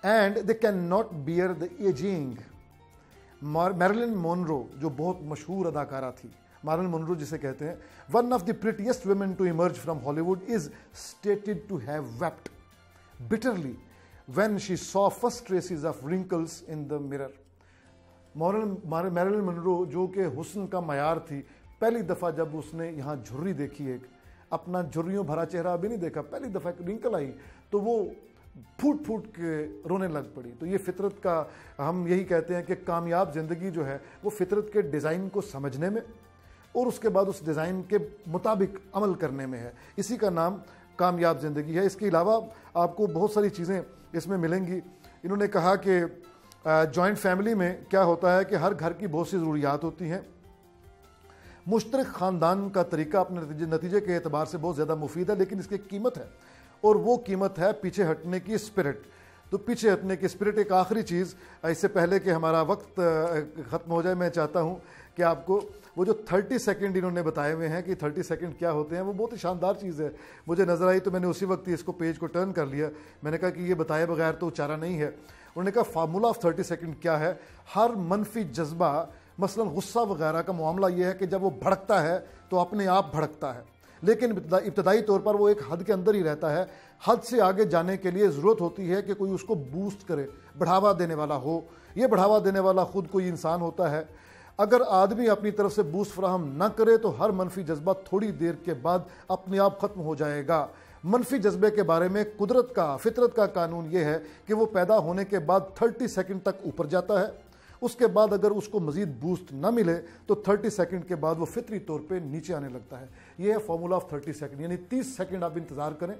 and they can not bear the ageing. Marilyn Monroe जो बहुत मशहूर अदाकारा थी, मैरिलिन मोनरो जिसे कहते हैं, one of the prettiest women to emerge from Hollywood, is stated to have wept bitterly when she saw first traces of wrinkles in the mirror। Marilyn Monroe जो कि हुस्न का मयार थी, पहली दफ़ा जब उसने यहाँ झुर्री देखी, एक अपना झुर्रियों भरा चेहरा अभी नहीं देखा, पहली दफ़ा एक रिंकल आई तो वो फूट फूट के रोने लग पड़ी। तो ये फितरत का, हम यही कहते हैं कि कामयाब ज़िंदगी जो है वो फितरत के डिज़ाइन को समझने में और उसके बाद उस डिज़ाइन के मुताबिक अमल करने में है। इसी का नाम कामयाब ज़िंदगी है। इसके अलावा आपको बहुत सारी चीज़ें इसमें मिलेंगी। इन्होंने कहा कि जॉइंट फैमिली में क्या होता है कि हर घर की बहुत सी ज़रूरियात होती हैं। मुश्तरक ख़ानदान का तरीका अपने नतीजे के एतबार से बहुत ज़्यादा मुफीद है, लेकिन इसकी कीमत है और वो कीमत है पीछे हटने की स्पिरिट। तो पीछे हटने की स्पिरिट। एक आखिरी चीज़, इससे पहले कि हमारा वक्त ख़त्म हो जाए, मैं चाहता हूँ कि आपको वो जो 30 सेकंड इन्होंने बताए हुए हैं कि 30 सेकंड क्या होते हैं, वो बहुत ही शानदार चीज़ है। मुझे नज़र आई तो मैंने उसी वक्त ही इसको पेज को टर्न कर लिया। मैंने कहा कि ये बताए बगैर तो चारा नहीं है। उन्होंने कहा फार्मूला ऑफ 30 सेकंड क्या है। हर मनफी जज्बा, मसलन गुस्सा वगैरह का मामला ये है कि जब वो भड़कता है तो अपने आप भड़कता है, लेकिन इब्तदाई तौर पर वो एक हद के अंदर ही रहता है। हद से आगे जाने के लिए ज़रूरत होती है कि कोई उसको बूस्ट करे, बढ़ावा देने वाला हो। ये बढ़ावा देने वाला खुद कोई इंसान होता है। अगर आदमी अपनी तरफ से बूस्ट फराहम न करे तो हर मनफी जज्बा थोड़ी देर के बाद अपने आप ख़त्म हो जाएगा। मनफी जज्बे के बारे में कुदरत का, फितरत का कानून ये है कि वो पैदा होने के बाद 30 सेकंड तक ऊपर जाता है। उसके बाद अगर उसको मजीद बूस्ट ना मिले तो 30 सेकंड के बाद वो फितरी तौर पे नीचे आने लगता है। ये है फॉर्मूला ऑफ 30 सेकंड, यानी 30 सेकंड आप इंतज़ार करें।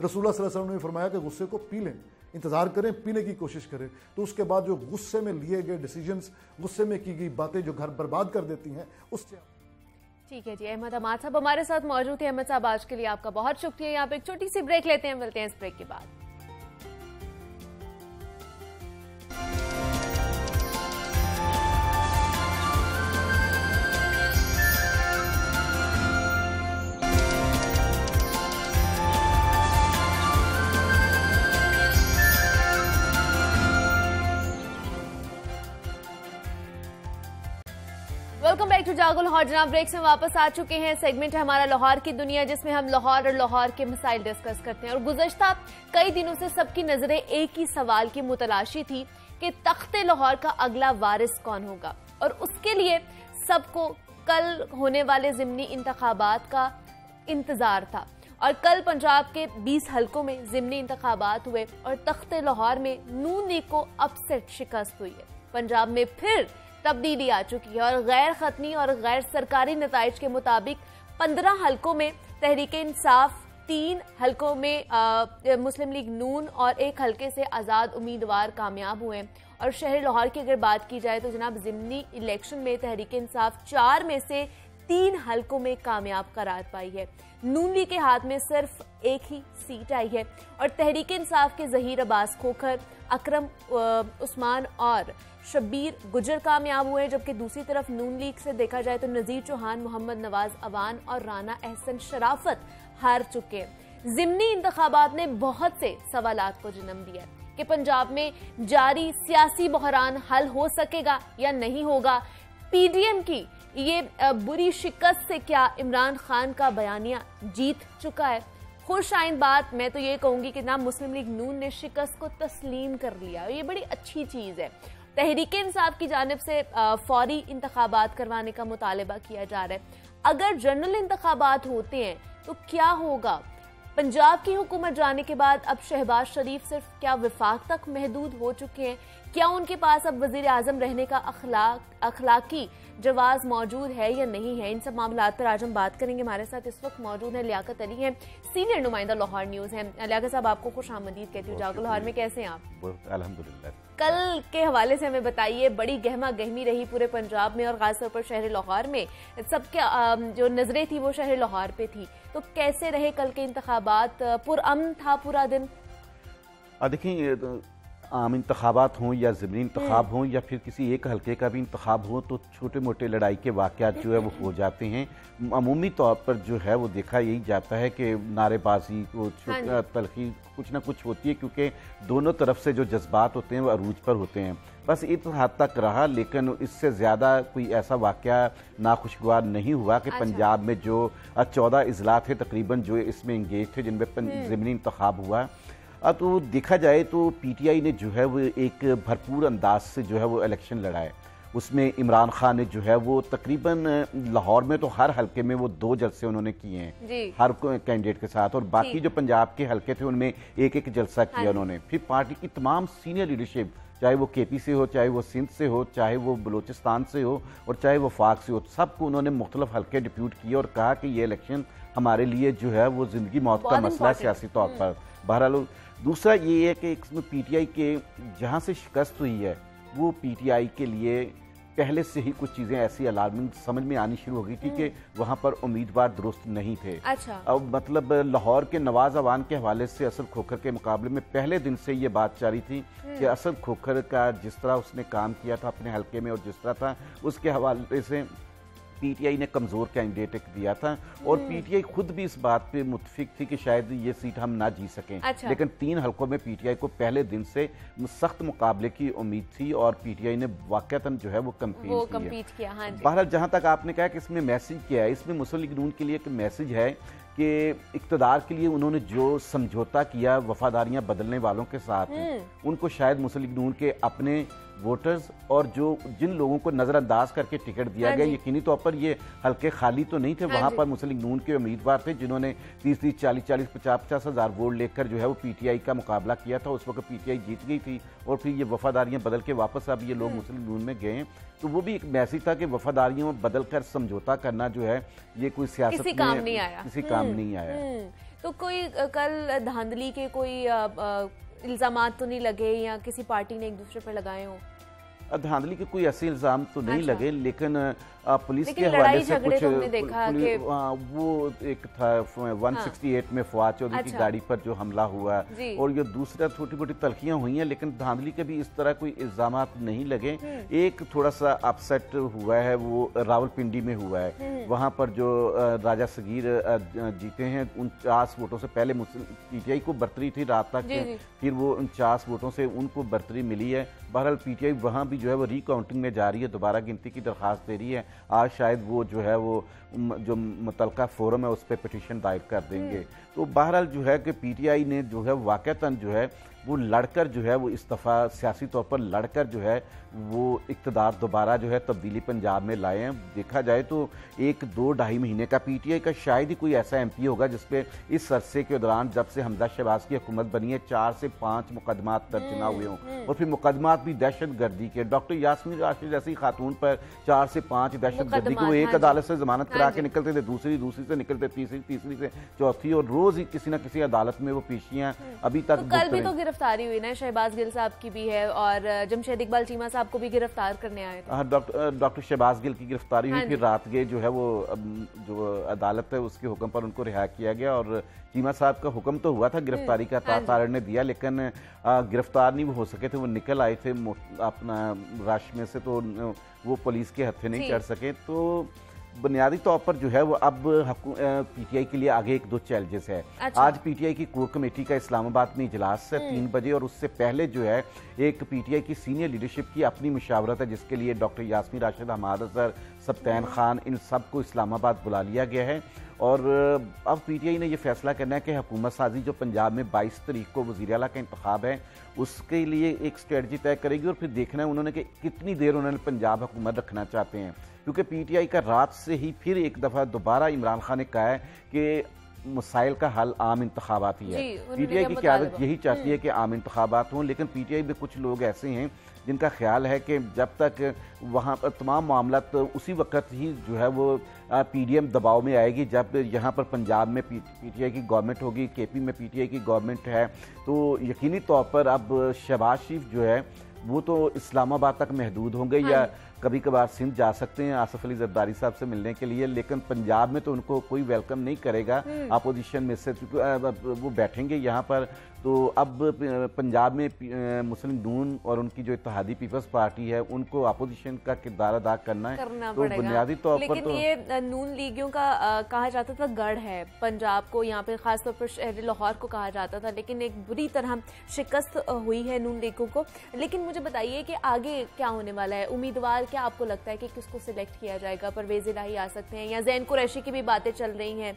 रसूलुल्लाह सल्लल्लाहु अलैहि वसल्लम ने फरमाया कि गुस्से को पी लें, इंतज़ार करें, पीने की कोशिश करें, तो उसके बाद जो गुस्से में लिए गए डिसीजंस, गुस्से में की गई बातें जो घर बर्बाद कर देती हैं, उससे। ठीक है जी, अहमद हमाद साहब हमारे साथ मौजूद थे। अहमद साहब, आज के लिए आपका बहुत शुक्रिया। यहाँ पे एक छोटी सी ब्रेक लेते हैं, मिलते हैं इस ब्रेक के बाद। वेलकम बैक टू जागो लाहौर। जनाब, ब्रेक से वापस आ चुके हैं। सेगमेंट है हमारा लाहौर की दुनिया, जिसमें हम लाहौर और लाहौर के मसाइल डिस्कस करते हैं। और गुज़श्ता कई दिनों से सबकी नजरें एक ही सवाल की मुतलाशी थी कि तख्ते लाहौर का अगला वारिस कौन होगा। और उसके लिए सबको कल होने वाले ज़िमनी इंतखाबात का इंतजार था। और कल पंजाब के 20 हलकों में ज़िमनी इंतखाबात हुए और तख्ते लाहौर में नून लीग को अपसेट शिकस्त हुई है। पंजाब में फिर तब्दीली आ चुकी है और गैर खतनी और गैर सरकारी नताइज के मुताबिक 15 हलकों में तहरीक इंसाफ, 3 हलकों में मुस्लिम लीग नून और 1 हलके से आज़ाद उम्मीदवार कामयाब हुए। और शहर लाहौर की अगर बात की जाए तो जनाब, ज़िमनी इलेक्शन में तहरीक इंसाफ 4 में से 3 हलकों में कामयाब करार पाई है। नून लीग के हाथ में सिर्फ 1 ही सीट आई है। और तहरीक इंसाफ के ज़हीर अब्बास खोखर, अकरम उस्मान और शब्बीर गुजर कामयाब हुए, जबकि दूसरी तरफ नून लीग से देखा जाए तो नज़ीर चौहान, मोहम्मद नवाज अवान और राना एहसन शराफत हार चुके हैं। ज़िमनी इंतखाबात ने बहुत से सवालात को जन्म दिया है कि पंजाब में जारी सियासी बहरान हल हो सकेगा या नहीं होगा। पीडीएम की ये बुरी शिकस्त से क्या इमरान खान का बयानिया जीत चुका है? खुश आइंद बात मैं तो ये कहूंगी कि ना मुस्लिम लीग नून ने शिकस्त को तस्लीम कर लिया, ये बड़ी अच्छी चीज़ है। तहरीक इंसाफ की जानिब से फौरी इंतखाबात करवाने का मुतालबा किया जा रहा है। अगर जनरल इंतखाबात होते हैं तो क्या होगा? पंजाब की हुकूमत जाने के बाद अब शहबाज शरीफ सिर्फ क्या वफाक तक महदूद हो चुके हैं? क्या उनके पास अब वजीर आजम रहने का अखलाकी जवाज मौजूद है या नहीं है? इन सब मामलात पर आज हम बात करेंगे। हमारे साथ इस वक्त मौजूद है लियाकत अली हैं, सीनियर नुमाइंदा लाहौर न्यूज़ हैं। लियाकत साहब, आपको खुश आमदीद कहती हूँ जागो लाहौर में। कैसे हैं आप? अल्हम्दुलिल्लाह। कल के हवाले से हमें बताइए, बड़ी गहमा गहमी रही पूरे पंजाब में और खासतौर पर शहर लाहौर में। सबके जो नजरें थी वो शहर लाहौर पे थी, तो कैसे रहे कल के इंतखाबात? पुरअमन था पूरा दिन? देखिए, आम इंतखाबात हों या ज़मीनी इंतखाब हों या फिर किसी एक हल्के का भी इंतखाब हो, तो छोटे मोटे लड़ाई के वाक़यात जो है वो हो जाते हैं। अमूमी तौर पर जो है वो देखा यही जाता है कि नारेबाजी तलखी कुछ ना कुछ होती है, क्योंकि दोनों तरफ से जो जज्बात होते हैं वो अरूज पर होते हैं। बस इस हद तक रहा, लेकिन इससे ज़्यादा कोई ऐसा वाक़या नाखुशगवार नहीं हुआ कि पंजाब में जो 14 इजलास थे तकरीबन जो इसमें इंगेज थे, जिनमें ज़मीनी इंतखाब हुआ। तो देखा जाए तो पीटीआई ने जो है वो एक भरपूर अंदाज से जो है वो इलेक्शन लड़ाए। उसमें इमरान खान ने जो है वो तकरीबन लाहौर में तो हर हलके में वो 2 जलसे उन्होंने किए हैं हर कैंडिडेट के साथ, और बाकी जो पंजाब के हलके थे उनमें 1-1 जलसा किया उन्होंने। फिर पार्टी की तमाम सीनियर लीडरशिप, चाहे वो केपी से हो, चाहे वो सिंध से हो, चाहे वो बलूचिस्तान से हो और चाहे वो वफाक से हो, सबको उन्होंने मुख्तलिफ हलके डिप्यूट किए और कहा कि ये इलेक्शन हमारे लिए जो है वो ज़िंदगी मौत का मसला सियासी तौर पर। बहरहाल दूसरा ये है कि इसमें पीटीआई के जहाँ से शिकस्त हुई है वो पीटीआई के लिए पहले से ही कुछ चीज़ें ऐसी अलार्मिंग समझ में आनी शुरू हो गई थी कि वहाँ पर उम्मीदवार दुरुस्त नहीं थे। अच्छा। अब मतलब लाहौर के नवाज अवान के हवाले से असद खोखर के मुकाबले में पहले दिन से ये बात जारी थी कि असद खोखर का जिस तरह उसने काम किया था अपने हल्के में और जिस तरह था उसके हवाले से पीटीआई ने कमज़ोर कैंडिडेट दिया था और पीटीआई खुद भी इस बात पे मुतफिक थी कि शायद ये सीट हम ना जीत सकें। अच्छा। लेकिन 3 हलकों में पीटीआई को पहले दिन से सख्त मुकाबले की उम्मीद थी और पीटीआई ने वाकईतन जो है वो कम्पीट किया। हाँ जी। बहरहाल जहाँ तक आपने कहा कि इसमें मैसेज क्या है, इसमें मुस्लिम लीग नून के लिए एक मैसेज है कि इक़्तिदार के लिए उन्होंने जो समझौता किया वफादारियां बदलने वालों के साथ, उनको शायद मुस्लिम लीग नून के अपने वोटर्स और जिन लोगों को नजरअंदाज करके टिकट दिया गया, यकीनी तौर पर ये हल्के खाली तो नहीं थे। वहां पर मुस्लिम लीग नून के उम्मीदवार थे जिन्होंने 30-30, 40-40, 50-50 हज़ार वोट लेकर जो है वो पीटीआई का मुकाबला किया था। उस वक्त पीटीआई जीत गई थी और फिर ये वफादारियां बदल के वापस अब ये लोग मुस्लिम लीग नून में गए। तो वो भी एक मैसेज था कि वफादारियों में बदल कर समझौता करना जो है ये कोई सियासत किसी काम नहीं आया। तो कोई कल धांधली के कोई इल्जामात तो नहीं लगे या किसी पार्टी ने एक दूसरे पर लगाए हो? धांधली के कोई ऐसे इल्जाम तो नहीं लगे, लेकिन पुलिस के हवाले से कुछ वो एक था 168 में फवाद चौधरी की गाड़ी पर जो हमला हुआ और ये दूसरा छोटी मोटी तलखियां हुई हैं, लेकिन धांधली के भी इस तरह कोई इल्जामात नहीं लगे। एक थोड़ा सा अपसेट हुआ है वो रावलपिंडी में हुआ है, वहां पर जो राजा सगीर जीते हैं 49 वोटों से, पहले पीटीआई को बर्तरी थी रात तक, फिर वो 49 वोटों से उनको बर्तरी मिली है। बहरहाल पीटीआई वहां भी जो है वो रिकाउंटिंग में जा रही है, दोबारा गिनती की दरख्वास्त दे रही है। आज शायद वो जो है वो जो मुतलका फोरम है उस पर पिटीशन दायर कर देंगे। तो बहरहाल जो है कि पीटीआई ने जो है वाकईतन जो है वो लड़कर जो है वो इस दफ़ा सियासी तौर पर लड़कर जो है वो इक़्तिदार दोबारा जो है तब्दीली पंजाब में लाए हैं। देखा जाए तो 1-2-2.5 महीने का पीटीआई का शायद ही कोई ऐसा एमपी होगा जिसपे इस अरसे के दौरान जब से हमजा शहबाज की हुकूमत बनी है 4 से 5 मुकदमात दर्ज ना हुए हों और फिर मुकदमात भी दहशत गर्दी के। डॉक्टर यास्मीन राशिद जैसी खातून पर 4 से 5 दहशत गर्दी को एक अदालत से जमानत करा के निकलते थे, दूसरी से निकलते, तीसरी से चौथी, और रोज ही किसी न किसी अदालत में वो पेशियां अभी तक। कल भी तो गिरफ्तारी हुई ना, शहबाज गिल साहब की भी है और जमशेद इकबाल चीमा साहब को भी गिरफ्तार करने आए थे। डॉक्टर शहबाज गिल की गिरफ्तारी हुई, फिर रात गए जो है वो जो अदालत है उसके हुक्म पर उनको रिहा किया गया और चीमा साहब का हुक्म तो हुआ था गिरफ्तारी का, तार ने दिया, लेकिन गिरफ्तार नहीं हो सके थे। वो निकल आए थे अपना रश में से, तो वो पुलिस के हत्थे नहीं चढ़ सके। तो बुनियादी तौर पर जो है वो अब पीटीआई के लिए आगे 1-2 चैलेंजेस है। अच्छा। आज पीटीआई की कोर कमेटी का इस्लामाबाद में इजलास है 3 बजे और उससे पहले जो है एक पीटीआई की सीनियर लीडरशिप की अपनी मुशावरत है जिसके लिए डॉक्टर यास्मीन राशिद, हमाद अजहर, सब्तैन खान, इन सबको इस्लामाबाद बुला लिया गया है। और अब पीटीआई ने यह फैसला करना है कि हुकूमत साजी जो पंजाब में 22 तारीख को वज़ीर आला का इंतखाब है उसके लिए एक स्ट्रेटजी तय करेगी और फिर देखना है उन्होंने कि कितनी देर उन्होंने पंजाब हुकूमत रखना चाहते हैं, क्योंकि पीटीआई का रात से ही फिर एक दफ़ा दोबारा इमरान खान ने कहा है कि मसाइल का हल आम इंतखाबात ही है। पीटीआई की क़यादत यही चाहती है कि आम इंतखाबात हों, लेकिन पीटीआई में कुछ लोग ऐसे हैं जिनका ख्याल है कि जब तक वहाँ पर तमाम मामला तो उसी वक्त ही जो है वो पीडीएम दबाव में आएगी जब यहाँ पर पंजाब में पीटीआई की गवर्नमेंट होगी, केपी में पीटीआई की गवर्नमेंट है, तो यकीनी तौर पर अब शहबाज शरीफ जो है वो तो इस्लामाबाद तक महदूद होंगे या कभी कभार सिंध जा सकते हैं आसिफ अली जरदारी साहब से मिलने के लिए, लेकिन पंजाब में तो उनको कोई वेलकम नहीं करेगा अपोजिशन में से, वो बैठेंगे यहाँ पर। तो अब पंजाब में मुस्लिम नून और उनकी जो इत्तेहादी पीपल्स पार्टी है उनको अपोजिशन का किरदार अदा करना है, तो बुनियादी तौर पर लेकिन तो ये नून लीगियों का कहा जाता था गढ़ है पंजाब को, यहाँ पे खासतौर पर शहर लाहौर को कहा जाता था, लेकिन एक बुरी तरह शिकस्त हुई है नून लीगों को। लेकिन मुझे बताइए कि आगे क्या होने वाला है, उम्मीदवार क्या आपको लगता है कि किसको सिलेक्ट किया जाएगा? परवेज इलाही आ सकते हैं या ज़ैन कुरैशी की भी बातें चल रही हैं,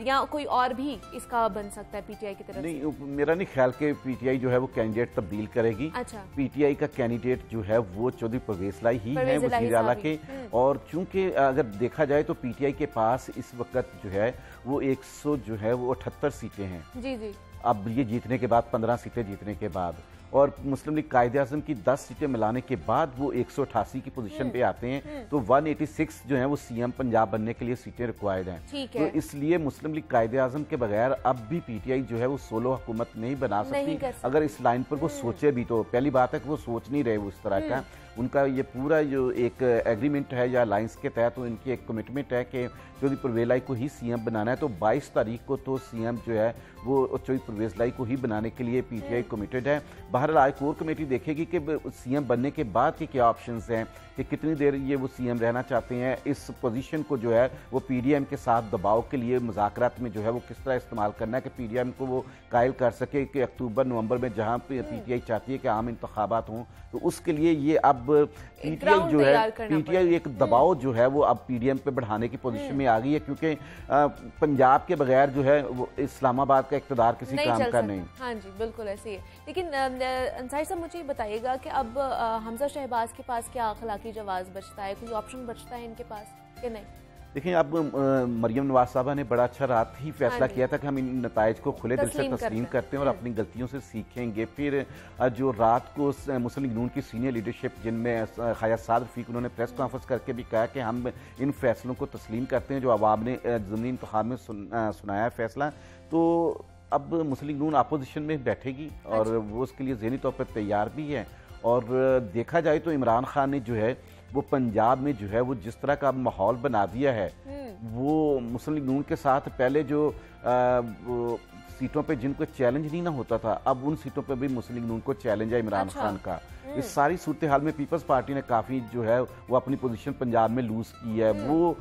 या कोई और भी इसका बन सकता है पीटीआई की तरफ से? मेरा नहीं ख्याल कि पीटीआई जो है वो कैंडिडेट तब्दील करेगी। अच्छा। पीटीआई का कैंडिडेट जो है वो चौधरी परवेज इलाही ही है वज़ीर आला के, और चूंकि अगर देखा जाए तो पीटीआई के पास इस वक्त जो है वो 178 सीटें हैं। जी जी। अब ये जीतने के बाद 15 सीटें जीतने के बाद, और मुस्लिम लीग कायदे आज़म की 10 सीटें मिलाने के बाद वो 188 की पोजीशन पे आते हैं, तो 186 जो है वो सीएम पंजाब बनने के लिए सीटें रिक्वायर्ड हैं। तो इसलिए मुस्लिम लीग कायदे आज़म के बगैर अब भी पीटीआई जो है वो सोलो हुकूमत नहीं बना सकती। अगर इस लाइन पर वो सोचे भी, तो पहली बात है कि वो सोच नहीं रहे वो इस तरह का, उनका ये पूरा जो एक एग्रीमेंट है या अलायंस के तहत तो इनकी एक कमिटमेंट है कि चौधरी परवेज़ लाई को ही सीएम बनाना है। तो 22 तारीख को तो सीएम जो है वो चौधरी परवेज़ लाई को ही बनाने के लिए पीटीआई कमिटेड है। बहरहाल आज कोर कमेटी देखेगी कि सीएम बनने के बाद के क्या ऑप्शंस हैं, कि कितनी देर ये वो सीएम रहना चाहते हैं। इस पोजीशन को जो है वो पीडीएम के साथ दबाव के लिए मुज़ाकरात में जो है वो किस तरह इस्तेमाल करना है कि पीडीएम को वो कायल कर सके कि अक्टूबर नवंबर में जहां पे पीटीआई चाहती है कि आम इंतखाबात हों, तो उसके लिए ये अब पीटीआई जो है पीटीआई एक दबाव जो है वो अब पीडीएम पे बढ़ाने की पोजीशन में आ गई है, क्योंकि पंजाब के बगैर जो है वो इस्लामाबाद का इक़्तिदार किसी काम का नहीं। हाँ जी, बिल्कुल ऐसे ही है। लेकिन अंसारी साहब मुझे बताइएगा कि अब हमजा शहबाज के पास क्या अखलाकी जवाब बचता है, कोई ऑप्शन बचता है इनके पास कि नहीं? देखिए, अब मरियम नवाज साहबा ने बड़ा अच्छा रात ही फैसला किया था कि हम इन नताइज को खुले दिल से तस्लीम करते हैं और अपनी गलतियों से सीखेंगे। फिर जो रात को मुस्लिम लीग नून की सीनियर लीडरशिप जिनमें ख्वाजा साद रफीक, उन्होंने प्रेस कॉन्फ्रेंस करके भी कहा कि हम इन फैसलों को तस्लीम करते हैं जो अवाम ने ज़मीनी इंतखाब में सुनाया है फैसला। तो अब मुस्लिम लीग नून अपोजिशन में बैठेगी और वो उसके लिए ज़हनी तौर पर तैयार भी है। और देखा जाए तो इमरान खान ने जो है वो पंजाब में जो है वो जिस तरह का माहौल बना दिया है, वो मुस्लिम लीग नून के साथ पहले जो सीटों पे जिनको चैलेंज नहीं ना होता था, अब उन सीटों पे भी मुस्लिम लीग नून को चैलेंज है इमरान खान का। इस सारी सूरत हाल में पीपल्स पार्टी ने काफ़ी जो है वो अपनी पोजीशन पंजाब में लूज की है। वो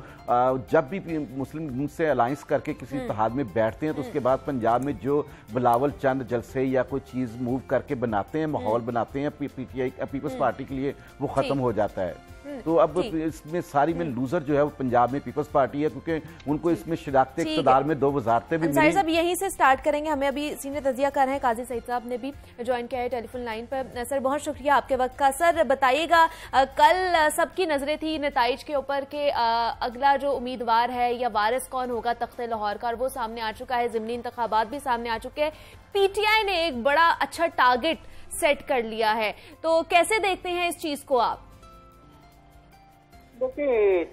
जब भी मुस्लिम लीग से अलायंस करके किसी इत्तेहाद में बैठते हैं तो उसके बाद पंजाब में जो बिलावल चंद जलसे या कोई चीज़ मूव करके बनाते हैं, माहौल बनाते हैं पीटीआई पीपल्स पार्टी के लिए, वो ख़त्म हो जाता है। तो अब इसमें सारी में लूजर जो है वो पंजाब में पीपल्स पार्टी है, क्योंकि उनको इसमें शराकत इक़्तिदार में 2 वजारतें भी मिली। साहब यहीं से स्टार्ट करेंगे, हमें अभी सीनियर तजिया कर रहे हैं काजी सईद साहब ने भी ज्वाइन किया है टेलीफोन लाइन पर। सर बहुत शुक्रिया आपके वक्त का। सर बताइएगा, कल सबकी नजरें थी नताइज के ऊपर के अगला जो उम्मीदवार है या वारिस कौन होगा तख्ते लाहौर का, और वो सामने आ चुका है, ज़िमनी इंतखाबात भी सामने आ चुके हैं। पीटीआई ने एक बड़ा अच्छा टारगेट सेट कर लिया है, तो कैसे देखते हैं इस चीज को आप? देखिए,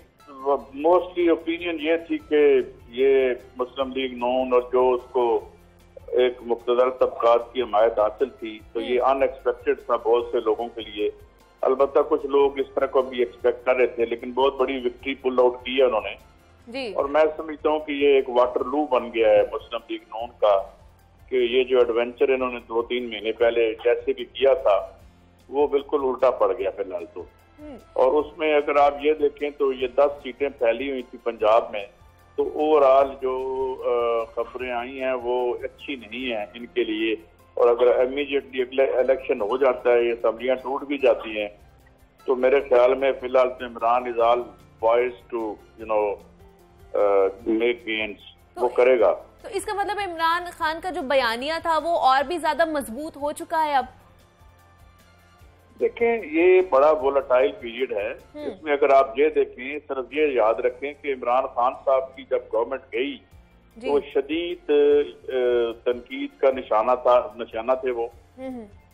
मोस्टली ओपिनियन ये थी कि ये मुस्लिम लीग नून और जो उसको एक मुख्तदर तबकात की हमायत हासिल थी, तो ये अनएक्सपेक्टेड था बहुत से लोगों के लिए। अलबत्ता कुछ लोग इस तरह को भी एक्सपेक्ट कर रहे थे, लेकिन बहुत बड़ी विक्ट्री पुल आउट की है उन्होंने जी। और मैं समझता हूँ कि ये एक वाटरलू बन गया है मुस्लिम लीग नून का, कि ये जो एडवेंचर इन्होंने 2-3 महीने पहले जैसे भी किया था वो बिल्कुल उल्टा पड़ गया फिलहाल तो। और उसमें अगर आप ये देखें तो ये 10 सीटें फैली हुई थी पंजाब में, तो ओवरऑल जो खबरें आई हैं वो अच्छी नहीं है इनके लिए। और अगर इमीडिएटली इलेक्शन हो जाता है, ये असम्बलियां टूट भी जाती हैं, तो मेरे ख्याल में फिलहाल तो Imran is all poised to make gains, वो करेगा। तो इसका मतलब इमरान खान का जो बयानिया था वो और भी ज्यादा मजबूत हो चुका है अब? देखें, ये बड़ा वोलेटाइल पीरियड है। इसमें अगर आप ये देखें, सिर्फ ये याद रखें कि इमरान खान साहब की जब गवर्नमेंट गई तो शदीद तनकीद का निशाना थे वो,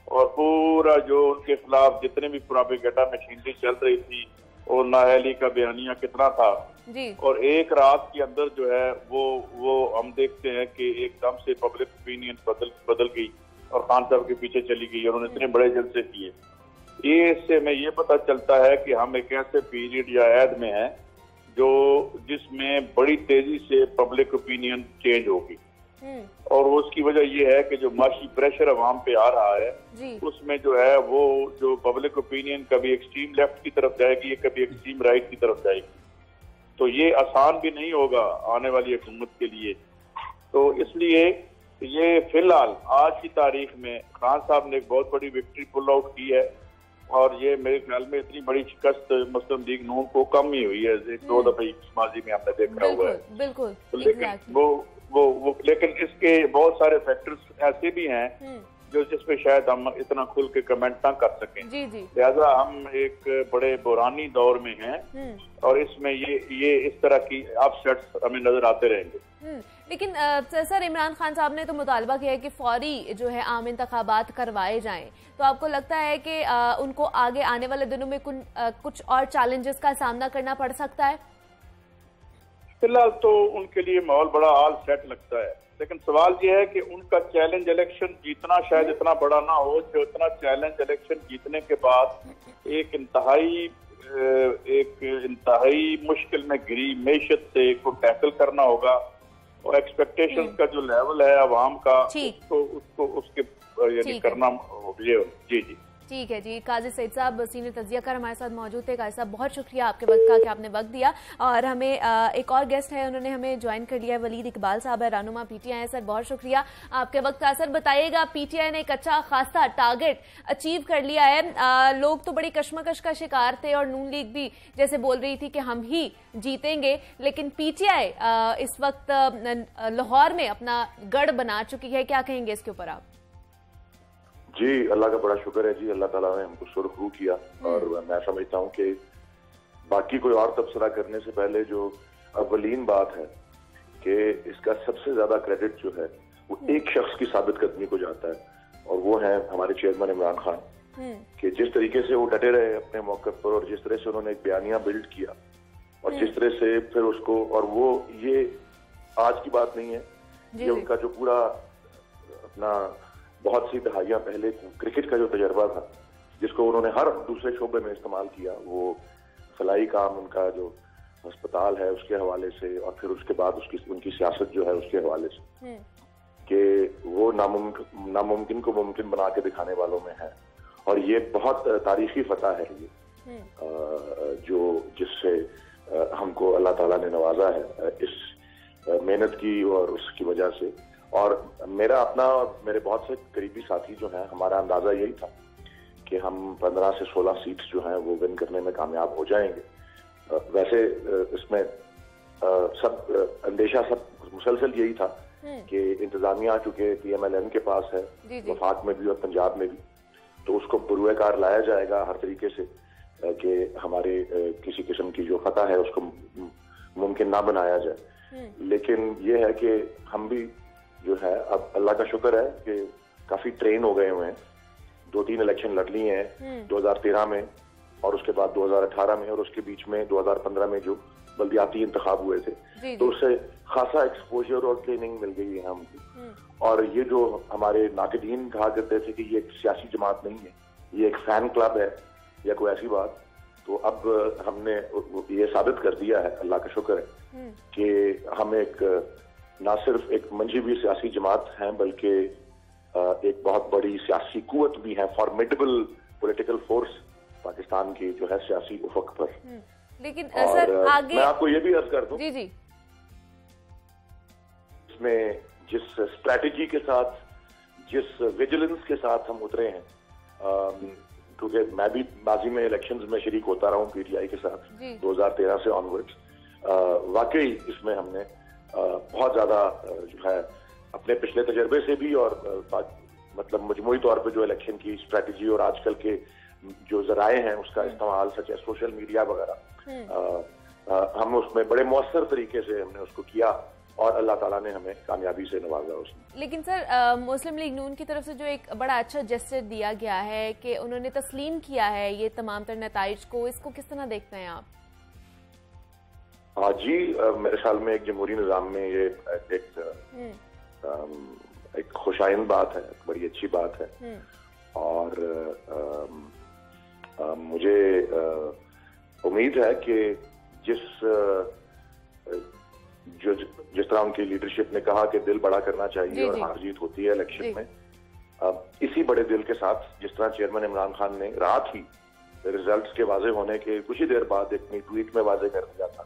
और पूरा जो उनके खिलाफ जितने भी प्रोपेगेंडा मशीनरी चल रही थी, और नाहली का बयानिया कितना था जी। और एक रात के अंदर जो है वो हम देखते हैं कि एकदम से पब्लिक ओपिनियन बदल गई और खान साहब के पीछे चली गई, और उन्होंने इतने बड़े जलसे किए। ये इससे हमें ये पता चलता है कि हम एक ऐसे पीरियड या ऐद में है जो जिसमें बड़ी तेजी से पब्लिक ओपिनियन चेंज होगी, और उसकी वजह ये है कि जो माशी प्रेशर अवाम पे आ रहा है उसमें जो है वो जो पब्लिक ओपिनियन कभी एक्सट्रीम लेफ्ट की तरफ जाएगी, कभी एक्सट्रीम राइट की तरफ जाएगी। तो ये आसान भी नहीं होगा आने वाली हुकूमत के लिए। तो इसलिए ये फिलहाल आज की तारीख में खान साहब ने एक बहुत बड़ी विक्ट्री पुल आउट की है, और ये मेरे ख्याल में इतनी बड़ी शिकस्त मुस्लिम लीग नून को कम ही हुई है, 1-2 दफे माजी में हमने देखा हुआ है। बिल्कुल, तो लेकिन वो लेकिन इसके बहुत सारे फैक्टर्स ऐसे भी हैं जो जिसपे शायद हम इतना खुल के कमेंट ना कर सकें। लिहाजा हम एक बड़े बुरानी दौर में हैं, और इसमें ये इस तरह की अपसेट्स हमें नजर आते रहेंगे। लेकिन सर, इमरान खान साहब ने तो मुतालबा किया है कि फौरी जो है आम इंतखाबात करवाए जाएं, तो आपको लगता है कि उनको आगे आने वाले दिनों में कुछ और चैलेंजेस का सामना करना पड़ सकता है? फिलहाल तो उनके लिए माहौल बड़ा ऑल सेट लगता है, लेकिन सवाल ये है कि उनका चैलेंज इलेक्शन जीतना शायद इतना बड़ा ना हो जो इतना चैलेंज इलेक्शन जीतने के बाद एक इंतहाई मुश्किल में घिरी मैशत से को टैकल करना होगा, और एक्सपेक्टेशंस का जो लेवल है अवाम का उसके यानी करना ये। जी जी ठीक है जी। काजी सईद साहब सीनियर तज्जियाकार हमारे साथ मौजूद थे। काजी साहब बहुत शुक्रिया आपके वक्त का कि आपने वक्त दिया, और हमें एक और गेस्ट है उन्होंने हमें ज्वाइन कर लिया है, वलीद इकबाल साहब है, रहनुमा पीटीआई है। सर बहुत शुक्रिया आपके वक्त का। सर बताइएगा, पीटीआई ने एक अच्छा खासा टारगेट अचीव कर लिया है, लोग तो बड़ी कशमकश का शिकार थे और नून लीग भी जैसे बोल रही थी कि हम ही जीतेंगे, लेकिन पीटीआई इस वक्त लाहौर में अपना गढ़ बना चुकी है, क्या कहेंगे इसके ऊपर आप? जी अल्लाह का बड़ा शुक्र है जी, अल्लाह ताला ने हमको सुरखरू किया, और मैं समझता हूँ कि बाकी कोई और तबसरा करने से पहले जो अवलीन बात है कि इसका सबसे ज्यादा क्रेडिट जो है वो एक शख्स की साबित कदमी को जाता है, और वो है हमारे चेयरमैन इमरान खान, कि जिस तरीके से वो डटे रहे अपने मौके पर, और जिस तरह से उन्होंने एक बयानिया बिल्ड किया, और जिस तरह से फिर उसको, और वो ये आज की बात नहीं है, ये उनका जो पूरा अपना बहुत सी दहाइयां पहले क्रिकेट का जो तजर्बा था जिसको उन्होंने हर दूसरे शोबे में इस्तेमाल किया, वो फलाई काम उनका जो अस्पताल है उसके हवाले से, और फिर उसके बाद उनकी सियासत जो है उसके हवाले से, कि वो नामुमकिन को मुमकिन बना के दिखाने वालों में है, और ये बहुत तारीखी फतह है ये, जो जिससे हमको अल्लाह ताला ने नवाजा है इस मेहनत की और उसकी वजह से। और मेरा अपना और मेरे बहुत से करीबी साथी जो हैं, हमारा अंदाजा यही था कि हम 15 से 16 सीट्स जो हैं वो विन करने में कामयाब हो जाएंगे। वैसे इसमें सब अंदेशा सब मुसलसल यही था कि इंतजामिया चूंकि PMLN के पास है, वफाक में भी और पंजाब में भी, तो उसको बुरुएकार लाया जाएगा हर तरीके से कि हमारे किसी किस्म की जो फतह है उसको मुमकिन ना बनाया जाए। लेकिन ये है कि हम भी जो है अब अल्लाह का शुक्र है कि काफी ट्रेन हो गए हुए हैं, 2-3 इलेक्शन लड़ लिए हैं 2013 में, और उसके बाद 2018 में, और उसके बीच में 2015 में जो बल्दियाती इंतखाब हुए थे, तो उससे खासा एक्सपोजर और ट्रेनिंग मिल गई है हमको। और ये जो हमारे नाक़दीन कहा करते थे कि ये एक सियासी जमात नहीं है, ये एक फैन क्लब है या कोई ऐसी बात, तो अब हमने ये साबित कर दिया है, अल्लाह का शुक्र है कि हम एक ना सिर्फ एक मंजीवी सियासी जमात हैं, बल्कि एक बहुत बड़ी सियासी कुव्वत भी है, फॉर्मिडेबल पॉलिटिकल फोर्स पाकिस्तान की जो है सियासी उफक पर। लेकिन सर आगे मैं आपको ये भी अर्ज कर दूं, जी इसमें जिस स्ट्रेटेजी के साथ, जिस विजिलेंस के साथ हम उतरे हैं, क्योंकि मैं भी माजी में इलेक्शंस में शरीक होता रहा हूँ PTI के साथ 2013 से ऑनवर्ड्स, वाकई इसमें हमने बहुत ज्यादा जो है अपने पिछले तजर्बे से भी, और मतलब मजमूई तौर पे जो इलेक्शन की स्ट्रेटजी और आजकल के जो जराए हैं उसका इस्तेमाल, सच है सोशल मीडिया वगैरह, हम उसमें बड़े मौसर तरीके से हमने उसको किया, और अल्लाह ताला ने हमें कामयाबी से नवाजा उसमें। लेकिन सर मुस्लिम लीग नून की तरफ से जो एक बड़ा अच्छा जेस्चर दिया गया है कि उन्होंने तस्लीम किया है ये तमाम तर नताइज को, इसको किस तरह देखते हैं आप? हाँ जी, मेरे ख्याल में एक जमहूरी निज़ाम में ये एक खुशाइन बात है, बड़ी अच्छी बात है, और मुझे उम्मीद है कि जिस तरह उनकी लीडरशिप ने कहा कि दिल बड़ा करना चाहिए और हार जीत होती है इलेक्शन में, इसी बड़े दिल के साथ जिस तरह चेयरमैन इमरान खान ने रात ही रिजल्ट्स के वाजे होने के कुछ ही देर बाद एक ट्वीट में वाजे कर दिया था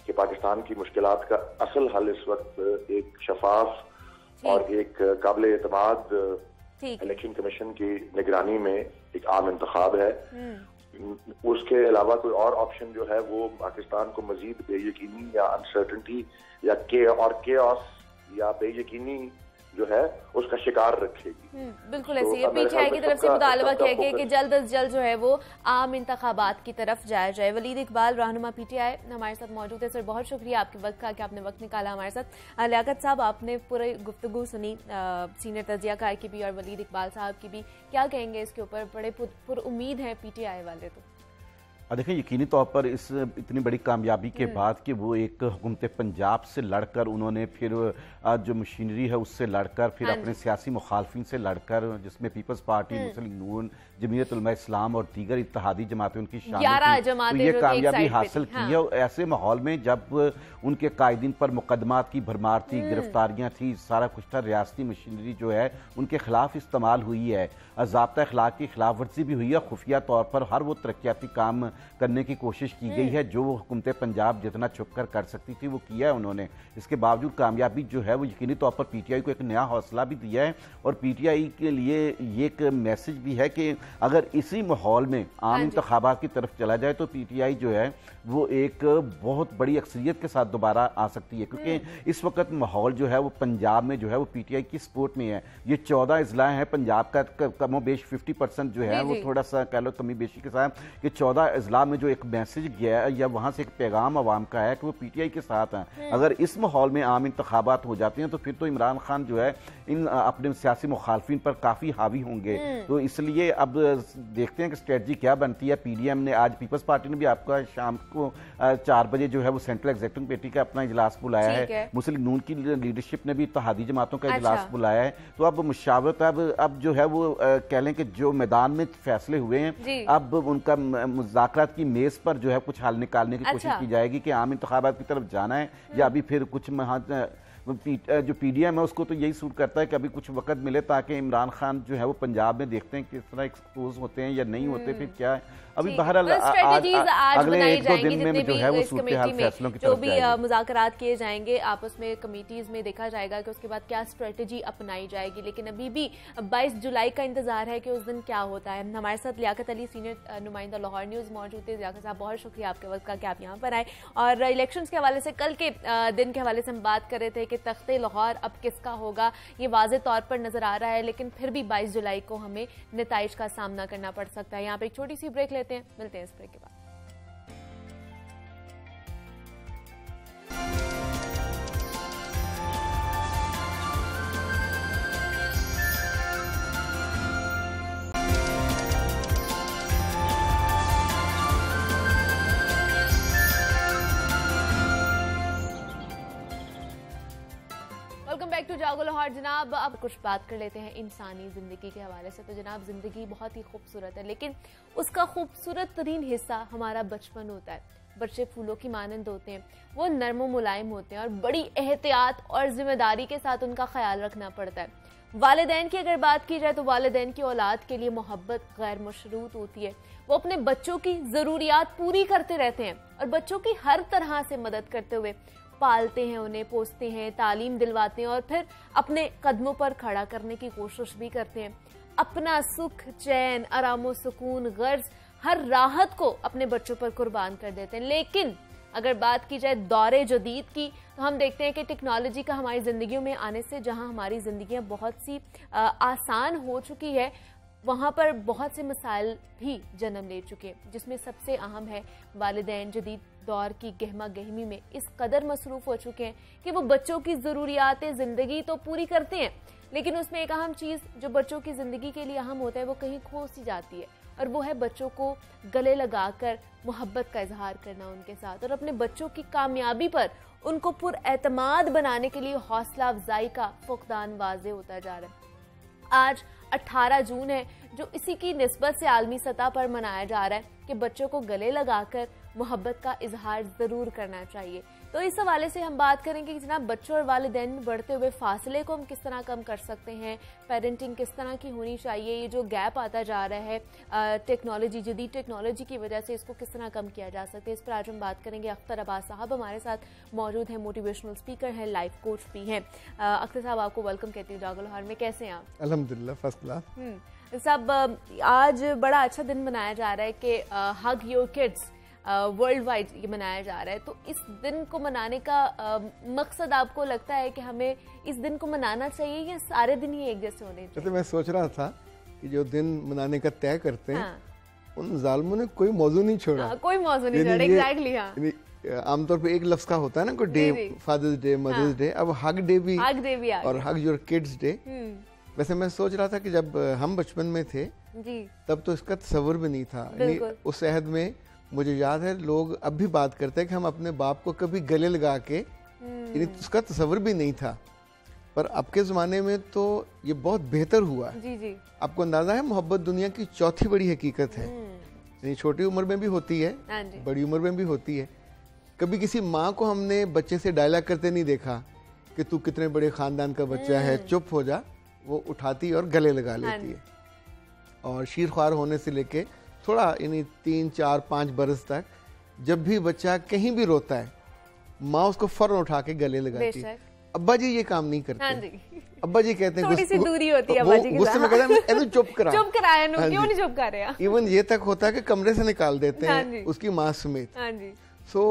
कि पाकिस्तान की मुश्किलात का असल हल इस वक्त एक शफाफ और एक काबिल एतमाद इलेक्शन कमीशन की निगरानी में एक आम इंतखाब है। उसके अलावा कोई और ऑप्शन जो है वो पाकिस्तान को मजीद बेयकीनी या अनसर्टेनिटी या केओस या बेयकीनी जो है उसका शिकार रखेगी। बिल्कुल ऐसी है। पीटीआई की तरफ से मुतालबा किया गया कि जल्द अज जल्द जो है वो आम इंतखाबात की तरफ जाया जाए। वलीद इकबाल रहनुमा पीटीआई हमारे साथ मौजूद है। सर बहुत शुक्रिया आपके वक्त का कि आपने वक्त निकाला हमारे साथ। लियाकत साहब आपने पूरी गुफ्तगू सुनी सीनियर तजियाकार की भी और वलीद इकबाल साहब की भी, क्या कहेंगे इसके ऊपर? बड़े पुर उम्मीद है पीटीआई वाले तो। देखिए यकीनी तौर पर इस इतनी बड़ी कामयाबी के बाद कि वो एक हुकूमत पंजाब से लड़कर उन्होंने फिर जो मशीनरी है उससे लड़कर फिर अपने सियासी मुखालफिन से लड़कर, जिसमें पीपल्स पार्टी, मुस्लिम नून, जमीयत उलमा इस्लाम और दीगर इत्तेहादी जमातें उनकी शामिल थी, तो ये कामयाबी हासिल की है। और ऐसे माहौल में जब उनके कायदीन पर मुकदमात की भरमार थी, गिरफ्तारियां थी, सारा कुछ था, रियासती मशीनरी जो है उनके खिलाफ इस्तेमाल हुई है, ज़ाब्ता अखलाक की खिलाफ वर्जी भी हुई है, खुफिया तौर पर हर वो तरक्याती काम करने की कोशिश की गई है जो हुकूमत पंजाब जितना छुप कर सकती थी वो किया है उन्होंने। इसके बावजूद कामयाबी जो है वो यकीनी तौर पर पीटीआई को एक नया हौसला भी दिया है और पीटीआई के लिए ये एक मैसेज भी है कि अगर इसी माहौल में आम इंतखाबात की तरफ चला जाए तो पीटीआई जो है वो एक बहुत बड़ी अक्सरियत के साथ दोबारा आ सकती है, क्योंकि इस वक्त माहौल जो है वो पंजाब में जो है वो पीटीआई की सपोर्ट में है। ये 14 अजला हैं पंजाब का, कमोबेश 50% जो है वो थोड़ा सा कह लो कमी बेशी के साथ, कि 14 अजला में जो एक मैसेज गया है या वहां से एक पैगाम अवाम का है कि वो पीटीआई के साथ हैं। अगर इस माहौल में आम इंतखाबात हो जाते हैं तो फिर तो इमरान खान जो है इन अपने सियासी मुखालफिन पर काफी हावी होंगे। तो इसलिए अब देखते हैं कि स्ट्रेटजी क्या बनती है। पीडीएम ने आज, पीपल्स पार्टी ने भी आपका शाम को 4 बजे जो है वो सेंट्रल एग्जीक्यूटिव कमेटी का अपना इजलास बुलाया है। मुस्लिम नून की लीडरशिप ने भी इत्तेहादी जमातों का इजलास बुलाया है। तो अब मुशावरत अब जो है वो कह लें कि जो मैदान में फैसले हुए हैं अब उनका मुज़ाकरात की मेज पर जो है कुछ हल निकालने की कोशिश की जाएगी कि आम इंतखाबात की तरफ जाना है या अभी फिर कुछ जो पीडीएम है उसको तो यही सूट करता है कि अभी कुछ वक्त मिले ताकि इमरान खान जो है वो पंजाब में देखते हैं किस तरह एक्सपोज होते हैं या नहीं होते, फिर क्या है अभी बहरहाल अगले 1-2 दिन में जो है वो सूरत-ए-हाल फैसलों की तरफ जाएगी। जो भी मुज़ाकरात किए जाएंगे आपस में कमेटीज में, देखा जाएगा कि उसके बाद क्या स्ट्रेटेजी अपनाई जाएगी। लेकिन अभी भी 22 जुलाई का इंतजार है कि उस दिन क्या होता है। हमारे साथ लियाकत अली सीनियर नुमाइंदा लाहौर न्यूज़ मौजूद थे। लियाकत साहब बहुत शुक्रिया आपके वक्त का कि आप यहाँ पर आए और इलेक्शंस के हवाले से, कल के दिन के हवाले से हम बात कर रहे थे कि तख्ते लाहौर अब किसका होगा ये वाज़े तौर पर नजर आ रहा है, लेकिन फिर भी 22 जुलाई को हमें नताइज का सामना करना पड़ सकता है। यहाँ पे एक छोटी सी ब्रेक लेते हैं, मिलते हैं इस ब्रेक के बाद। वेलकम बैक टू जागो लाहौर। जनाब अब कुछ बात कर लेते हैं इंसानी ज़िंदगी के हवाले से। तो जनाब ज़िंदगी बहुत ही खूबसूरत है, लेकिन उसका खूबसूरत तरीन हिस्सा हमारा बचपन होता है। बच्चे फूलों की मानंद होते हैं, वो नर्म मुलायम होते हैं और बड़ी एहतियात और जिम्मेदारी के साथ उनका ख्याल रखना पड़ता है। वालिदैन की अगर बात की जाए तो वालिदैन की औलाद के लिए मोहब्बत गैर मशरूत होती है। वो अपने बच्चों की ज़रूरियात पूरी करते रहते हैं और बच्चों की हर तरह से मदद करते हुए पालते हैं, उन्हें पोसते हैं, तालीम दिलवाते हैं और फिर अपने कदमों पर खड़ा करने की कोशिश भी करते हैं। अपना सुख, चैन, आराम और सुकून, गर्ज, हर राहत को अपने बच्चों पर कुर्बान कर देते हैं। लेकिन अगर बात की जाए दौरे जदीद की तो हम देखते हैं कि टेक्नोलॉजी का हमारी ज़िंदगियों में आने से जहां हमारी ज़िंदगियां बहुत सी आसान हो चुकी है, वहाँ पर बहुत से मसाइल भी जन्म ले चुके हैं, जिसमें सबसे अहम है वालिदैन जदीद दौर की गहमा गहमी में इस कदर मसरूफ़ हो चुके हैं कि वो बच्चों की ज़रूरियात ज़िंदगी तो पूरी करते हैं, लेकिन उसमें एक अहम चीज़ जो बच्चों की ज़िंदगी के लिए अहम होता है वो कहीं खो सी जाती है, और वो है बच्चों को गले लगाकर मोहब्बत का इजहार करना उनके साथ और अपने बच्चों की कामयाबी पर उनको पुरएतमाद बनाने के लिए हौसला अफजाई का फुकदान वाज़े होता जा रहा है। आज 18 जून है, जो इसी की निस्बत से आलमी सतह पर मनाया जा रहा है कि बच्चों को गले लगाकर मोहब्बत का इजहार ज़रूर करना चाहिए। तो इस हवाले से हम बात करेंगे कि जनाब बच्चों और वालिदैन में बढ़ते हुए फासले को हम किस तरह कम कर सकते हैं, पेरेंटिंग किस तरह की होनी चाहिए, ये जो गैप आता जा रहा है टेक्नोलॉजी, जदीद टेक्नोलॉजी की वजह से, इसको किस तरह कम किया जा सकता है, इस पर आज हम बात करेंगे। अख्तर अब्बास साहब हमारे साथ मौजूद हैं, मोटिवेशनल स्पीकर हैं, लाइफ कोच भी हैं। अख्तर साहब आपको वेलकम कहती हूँ जागो लाहौर में, कैसे हैं आप? अल्हम्दुलिल्लाह फर्स्ट क्लास। सब आज बड़ा अच्छा दिन मनाया जा रहा है कि hug your kids world wide ये मनाया जा रहा है। तो इस दिन को मनाने का मकसद आपको लगता है कि हमें इस दिन को मनाना चाहिए या सारे दिन ही एक जैसे होने चाहिए? मैं सोच रहा था कि जो दिन मनाने का तय करते हैं उन जालिमों ने कोई मौजू नहीं छोड़ा। कोई मौजू नहीं छोड़ा, एग्जैक्टली। हाँ, आमतौर पे एक लफ्ज का होता है ना, कोई day, father's day, mother's day, अब हग डे भी और हग योर किड्स डे। वैसे मैं सोच रहा था कि जब हम बचपन में थे तब तो इसका तस्वर भी नहीं था। उस अहद में मुझे याद है लोग अब भी बात करते हैं कि हम अपने बाप को कभी गले लगा के, यानी उसका तस्वर भी नहीं था, पर अब के ज़माने में तो ये बहुत बेहतर हुआ। जी जी। आपको अंदाज़ा है मोहब्बत दुनिया की चौथी बड़ी हकीकत है। यानी छोटी उम्र में भी होती है, बड़ी उम्र में भी होती है। कभी किसी माँ को हमने बच्चे से डायलॉग करते नहीं देखा कि तू कितने बड़े ख़ानदान का बच्चा है, चुप हो जा। वो उठाती और गले लगा लेती है। और शीर ख्वार होने से लेके थोड़ा यानी 3, 4, 5 बरस तक जब भी बच्चा कहीं भी रोता है, माँ उसको फौरन उठा के गले लगाती है। अब्बा जी ये काम नहीं करते। हाँ जी। अब्बा जी कहते हैं थोड़ी सी दूरी होती है अब्बा जी के गुस्से में कहते हैं एनु चुप करा, चुप कराया, क्यों नहीं चुप कर रहे हैं। इवन ये तक होता है कि कमरे से निकाल देते हैं उसकी माँ समेत। सो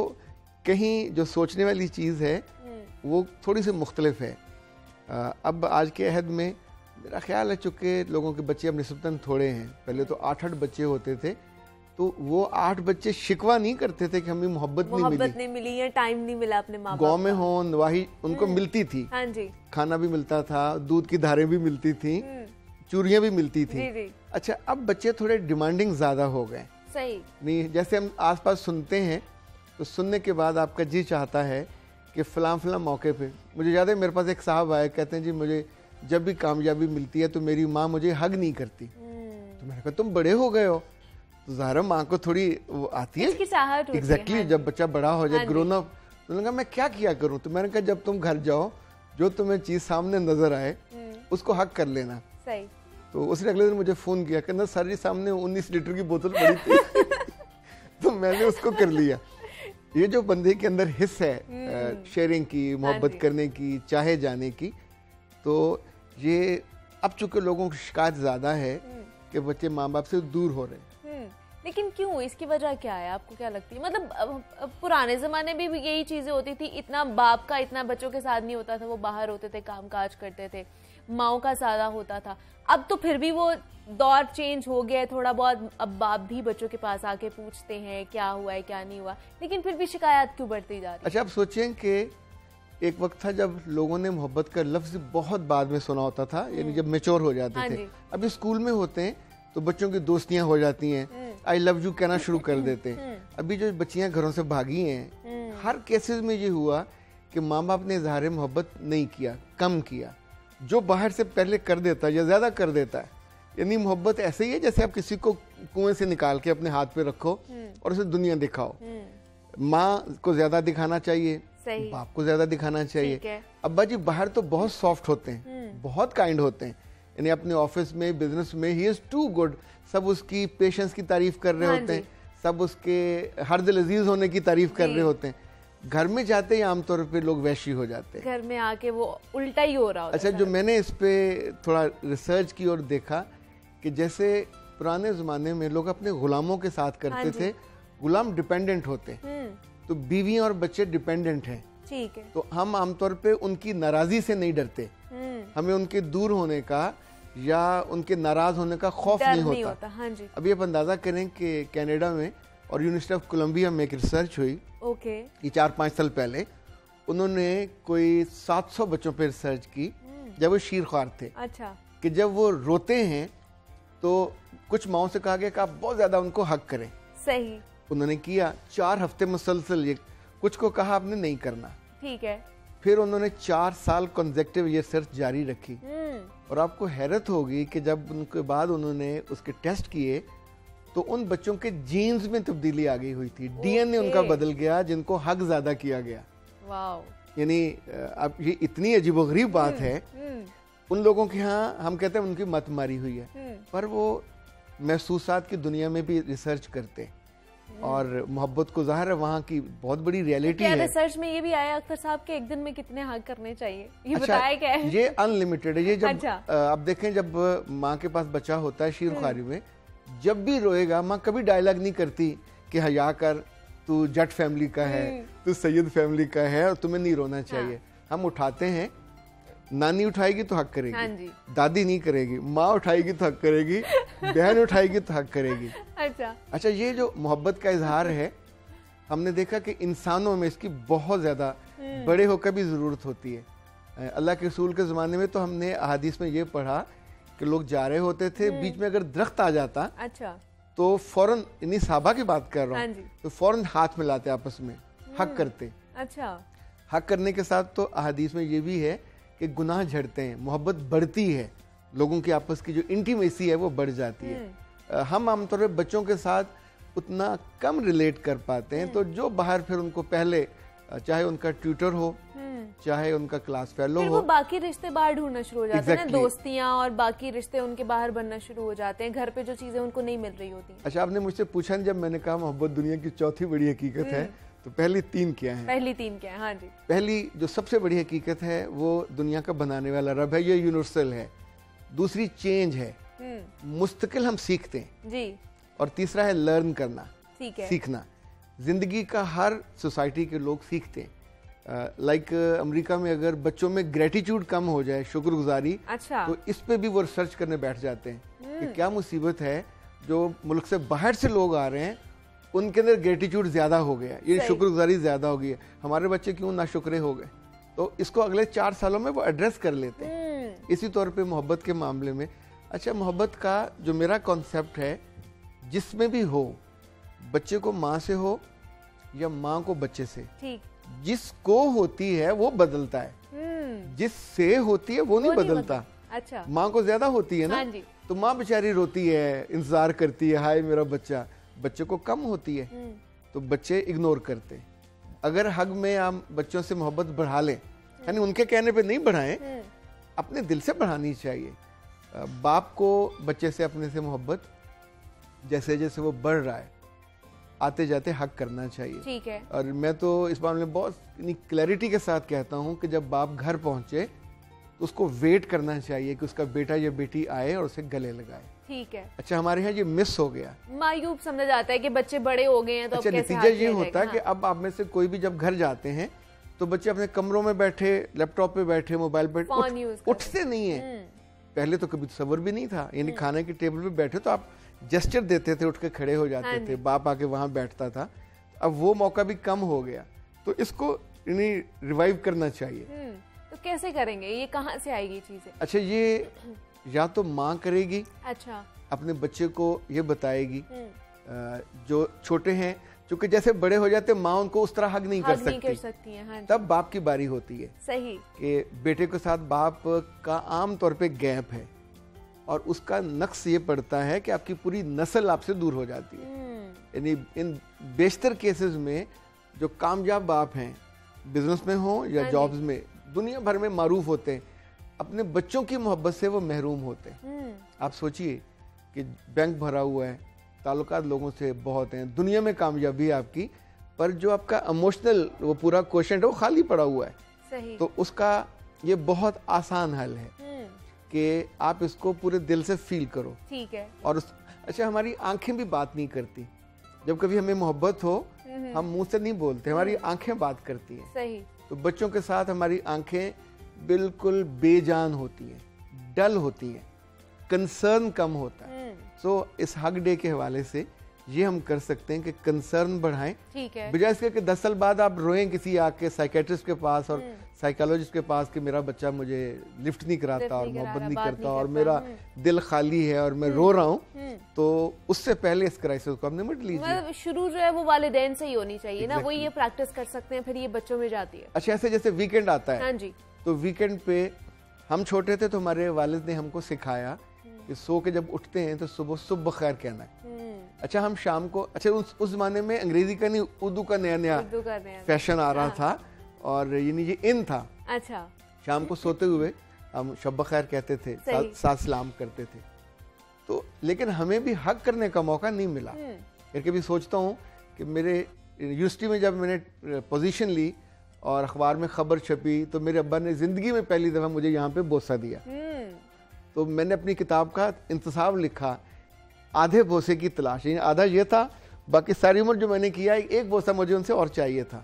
कहीं जो सोचने वाली चीज़ है वो थोड़ी सी मुख्तलिफ है। अब आज के अहद में मेरा ख्याल है चूँकि लोगों के बच्चे अब निस्बतन थोड़े हैं, पहले तो 8-8 बच्चे होते थे, तो वो 8 बच्चे शिकवा नहीं करते थे कि हमें मोहब्बत नहीं मिली या टाइम नहीं मिला अपने माँ बाप। गाँव में हो नवाही उनको मिलती थी। हाँ जी। खाना भी मिलता था, दूध की धारें भी मिलती थी, चूरियाँ भी मिलती थी। जी। अच्छा, अब बच्चे थोड़े डिमांडिंग ज़्यादा हो गए। सही नहीं, जैसे हम आसपास सुनते हैं तो सुनने के बाद आपका जी चाहता है कि फलां मौके पे, मुझे याद है मेरे पास एक साहब आए, कहते हैं जी मुझे जब भी कामयाबी मिलती है तो मेरी माँ मुझे हग नहीं करती। तो मैंने कहा तुम बड़े हो गए हो, तो ज़ाहिर माँ को थोड़ी वो आती है एग्जैक्टली जब बच्चा बड़ा हो जाए, ग्रोन अप। तो मैंने कहा मैं क्या किया करूँ? तो मैंने कहा जब तुम घर जाओ जो तुम्हें चीज़ सामने नजर आए उसको हक कर लेना। सही। तो उसने अगले दिन मुझे फ़ोन किया, कहना सर जी सामने 19 लीटर की बोतल पड़ी थी तो मैंने उसको कर लिया। ये जो बंदे के अंदर हिस्स है शेयरिंग की, मोहब्बत करने की, चाहे जाने की, तो ये अब चूंकि लोगों की शिकायत ज़्यादा है कि बच्चे माँ बाप से दूर हो रहे हैं। लेकिन क्यों, इसकी वजह क्या है, आपको क्या लगती है? मतलब पुराने ज़माने में भी यही चीज़ें होती थी, इतना बाप का इतना बच्चों के साथ नहीं होता था, वो बाहर होते थे, काम काज करते थे, माओ का ज़्यादा होता था। अब तो फिर भी वो दौर चेंज हो गया है थोड़ा बहुत, अब बाप भी बच्चों के पास आके पूछते हैं क्या हुआ है क्या नहीं हुआ, लेकिन फिर भी शिकायत क्यों बढ़ती जा रही है? अच्छा, आप सोचें कि एक वक्त था जब लोगों ने मोहब्बत का लफ्ज़ बहुत बाद में सुना होता था, यानी जब मैच्योर हो जाते थे। अभी स्कूल में होते हैं तो बच्चों की दोस्तियां हो जाती हैं, आई लव यू कहना शुरू कर देते हैं। अभी जो बच्चियां घरों से भागी हैं, हर केसेस में ये हुआ कि माँ बाप ने इजहार मोहब्बत नहीं किया, कम किया। जो बाहर से पहले कर देता है या ज़्यादा कर देता है, यानी मोहब्बत ऐसे ही है जैसे आप किसी को कुएं से निकाल के अपने हाथ पे रखो और उसे दुनिया दिखाओ। माँ को ज़्यादा दिखाना चाहिए, बाप को ज़्यादा दिखाना चाहिए। अब्बा जी बाहर तो बहुत सॉफ्ट होते हैं, बहुत काइंड होते हैं, यानी अपने ऑफिस में, बिजनेस में ही इज़ टू गुड। सब उसकी पेशेंस की तारीफ कर रहे होते हैं, सब उसके हर दिल अजीज होने की तारीफ कर रहे होते हैं। घर में जाते ही आमतौर पे लोग वैशी हो जाते हैं, घर में आके वो उल्टा ही हो रहा होता है। अच्छा, जो मैंने इस पे थोड़ा रिसर्च की और देखा कि जैसे पुराने ज़माने में लोग अपने गुलामों के साथ करते थे, गुलाम डिपेंडेंट होते, तो बीवियां और बच्चे डिपेंडेंट हैं, ठीक है, तो हम आमतौर पे उनकी नाराज़ी से नहीं डरते, हमें उनके दूर होने का या उनके नाराज़ होने का खौफ नहीं होता। हाँ जी। अभी आप अंदाज़ा करें कि कनाडा में और यूनिवर्सिटी ऑफ कोलंबिया में एक रिसर्च हुई, ये 4-5 साल पहले, उन्होंने कोई 700 बच्चों पे रिसर्च की जब वो शीर ख्वार थे। अच्छा। कि जब वो रोते हैं तो कुछ माओं से कहा गया कि आप बहुत ज्यादा उनको हक करें। सही। उन्होंने किया 4 हफ्ते मुसलसल, ये कुछ को कहा आपने नहीं करना, ठीक है। फिर उन्होंने 4 साल कंसेक्टिव ये सर्च जारी रखी और आपको हैरत होगी कि जब उनके बाद उन्होंने उसके टेस्ट किए तो उन बच्चों के जीन्स में तब्दीली आ गई हुई थी, डीएनए उनका बदल गया जिनको हक ज्यादा किया गया। वाव। यानी अब ये इतनी अजीबोगरीब बात है, उन लोगों के यहाँ हम कहते हैं उनकी मत मारी हुई है, पर वो महसूसात की दुनिया में भी रिसर्च करते और मोहब्बत को ज़ाहिर है वहाँ की बहुत बड़ी रियलिटी है। रिसर्च में ये भी आया अख्तर साहब के एक दिन में कितने हक करने चाहिए, ये बताया क्या है? ये अनलिमिटेड है। ये जब आप देखें, जब माँ के पास बच्चा होता है शीर ख्वारी में, जब भी रोएगा माँ कभी डायलॉग नहीं करती कि हया कर, तू जट फैमिली का है, तू सैयद फैमिली का है और तुम्हें नहीं रोना चाहिए। हम उठाते हैं, नानी उठाएगी तो हक करेगी, दादी नहीं करेगी, माँ उठाएगी तो हक करेगी, बहन उठाएगी तो हक करेगी। अच्छा, ये जो मोहब्बत का इजहार है, हमने देखा कि इंसानों में इसकी बहुत ज्यादा बड़े होकर भी जरूरत होती है। अल्लाह के रसूल के ज़माने में तो हमने अहादीस में ये पढ़ा कि लोग जा रहे होते थे, बीच में अगर दरख्त आ जाता, अच्छा, तो फौरन, इन्हीं साहबा की बात कर रहा हूँ, तो फौरन हाथ मिलाते आपस में, हक करते। अच्छा। हक करने के साथ तो अहादीस में ये भी है कि गुनाह झड़ते हैं, मोहब्बत बढ़ती है, लोगों की आपस की जो इंटीमेसी है वो बढ़ जाती है। हम आमतौर पर बच्चों के साथ उतना कम रिलेट कर पाते हैं, तो जो बाहर फिर उनको पहले, चाहे उनका ट्यूटर हो, चाहे उनका क्लास फेलो हो, वो बाकी रिश्ते बाहर ढूंढना शुरू हो जाते हैं ना, दोस्तियां और बाकी रिश्ते उनके बाहर बनना शुरू हो जाते हैं, घर पे जो चीजें उनको नहीं मिल रही होती। अच्छा, आपने मुझसे पूछा जब मैंने कहा मोहब्बत दुनिया की चौथी बड़ी हकीकत है, तो पहली तीन क्या है? पहली तीन क्या है? हाँ जी। पहली जो सबसे बड़ी हकीकत है वो दुनिया का बनाने वाला रब है, ये यूनिवर्सल है। दूसरी चेंज है, मुस्तकिल हम सीखते हैं जी। और तीसरा है लर्न करना, ठीक है, सीखना। जिंदगी का हर सोसाइटी के लोग सीखते हैं। लाइक अमेरिका में अगर बच्चों में ग्रेटिट्यूड कम हो जाए, शुक्रगुजारी, अच्छा, तो इस पे भी वो रिसर्च करने बैठ जाते हैं कि क्या मुसीबत है, जो मुल्क से बाहर से लोग आ रहे हैं उनके अंदर ग्रेटिट्यूड ज्यादा हो गया, ये शुक्रगुजारी ज्यादा हो गई है, हमारे बच्चे क्यों नाशुक्रे हो गए। तो इसको अगले 4 सालों में वो एड्रेस कर लेते हैं। इसी तौर पे मोहब्बत के मामले में, अच्छा, मोहब्बत का जो मेरा कॉन्सेप्ट है, जिसमें भी हो, बच्चे को माँ से हो या माँ को बच्चे से, ठीक, जिसको होती है वो बदलता है, जिससे होती है वो नहीं बदलता। अच्छा, माँ को ज्यादा होती है ना, तो माँ बेचारी रोती है, इंतजार करती है, हाय मेरा बच्चा। बच्चे को कम होती है तो बच्चे इग्नोर करते। अगर हग में आप बच्चों से मोहब्बत बढ़ा लें, यानी उनके कहने पे नहीं बढ़ाएं, अपने दिल से बढ़ानी चाहिए। बाप को बच्चे से, अपने से मोहब्बत जैसे जैसे वो बढ़ रहा है, आते जाते हक करना चाहिए। ठीक है। और मैं तो इस मामले में बहुत क्लैरिटी के साथ कहता हूँ कि जब बाप घर पहुंचे तो उसको वेट करना चाहिए कि उसका बेटा या बेटी आए और उसे गले लगाए। ठीक है। अच्छा, हमारे यहाँ ये मिस हो गया, मायूब समझा जाता है कि बच्चे बड़े हो गए हैं तो अच्छा, अब कैसे नतीजा ये होता है कि अब आप में से कोई भी जब घर जाते हैं तो बच्चे अपने कमरों में बैठे, लैपटॉप पे बैठे, मोबाइल पे उठते नहीं है। पहले तो कभी तसव्वुर भी नहीं था, यानी खाने की टेबल पे बैठे तो आप जेस्चर देते थे, उठ के खड़े हो जाते थे, बाप आके वहां बैठता था। अब वो मौका भी कम हो गया, तो इसको रिवाइव करना चाहिए। तो कैसे करेंगे, ये कहाँ से आएगी चीजें? अच्छा, ये या तो माँ करेगी, अच्छा, अपने बच्चे को ये बताएगी। जो छोटे हैं, क्योंकि जैसे बड़े हो जाते माँ उनको उस तरह हग नहीं कर सकती है, हाँ, तब बाप की बारी होती है। सही, कि बेटे के साथ बाप का आम तौर पे गैप है और उसका नक्श ये पड़ता है कि आपकी पूरी नस्ल आपसे दूर हो जाती है। यानी इन बेशतर केसेस में जो कामयाब बाप हैं, बिजनेस में हो या जॉब्स में, दुनिया भर में मारूफ होते हैं, अपने बच्चों की मोहब्बत से वो महरूम होते हैं। आप सोचिए कि बैंक भरा हुआ है, ताल्लुकात लोगों से बहुत हैं, दुनिया में कामयाबी है आपकी, पर जो आपका इमोशनल वो पूरा क्वेश्चन है वो खाली पड़ा हुआ है। सही। तो उसका ये बहुत आसान हल है कि आप इसको पूरे दिल से फील करो। ठीक है। और अच्छा, हमारी आंखें भी बात नहीं करती, जब कभी हमें मोहब्बत हो हम मुंह से नहीं बोलते, हमारी आंखें बात करती हैं। सही। तो बच्चों के साथ हमारी आंखें बिल्कुल बेजान होती हैं, डल होती हैं, कंसर्न कम होता है। सो इस हग डे के हवाले से ये हम कर सकते हैं कि कंसर्न बढ़ाएं। ठीक है। बजाय इसके कि 10 साल बाद आप रोएं किसी आके साइकेट्रिस्ट के पास और साइकोलॉजिस्ट के पास कि मेरा बच्चा मुझे लिफ्ट नहीं कराता और मोहब्बत नहीं करता और मेरा दिल खाली है और मैं रो रहा हूँ, तो उससे पहले इस क्राइसिस को आप निपट लीजिए। शुरू जो है वो वालिदैन से ही होनी चाहिए ना, वो ये प्रैक्टिस कर सकते हैं, फिर ये बच्चों में जाती है। अच्छा, ऐसे जैसे वीकेंड आता है, हाँ जी, तो वीकेंड पे हम छोटे थे तो हमारे वालिद ने हमको सिखाया कि सो के जब उठते हैं तो सुबह सुबह खैर कहना है। अच्छा, हम शाम को, अच्छा उस जमाने में अंग्रेजी का नहीं उर्दू का नया फैशन आ रहा था और ये इन था। अच्छा, शाम को सोते हुए हम शब खैर कहते थे, साथ सलाम करते थे। तो लेकिन हमें भी हक करने का मौका नहीं मिला। फिर कभी सोचता हूँ कि मेरे यूनिवर्सिटी में जब मैंने पोजीशन ली और अखबार में खबर छपी तो मेरे अब्बा ने जिंदगी में पहली दफा मुझे यहाँ पे बोसा दिया। तो मैंने अपनी किताब का इंतसाब लिखा, आधे बोसे की तलाश, आधा ये था, बाकी सारी उम्र जो मैंने किया एक बोसा मुझे उनसे और चाहिए था।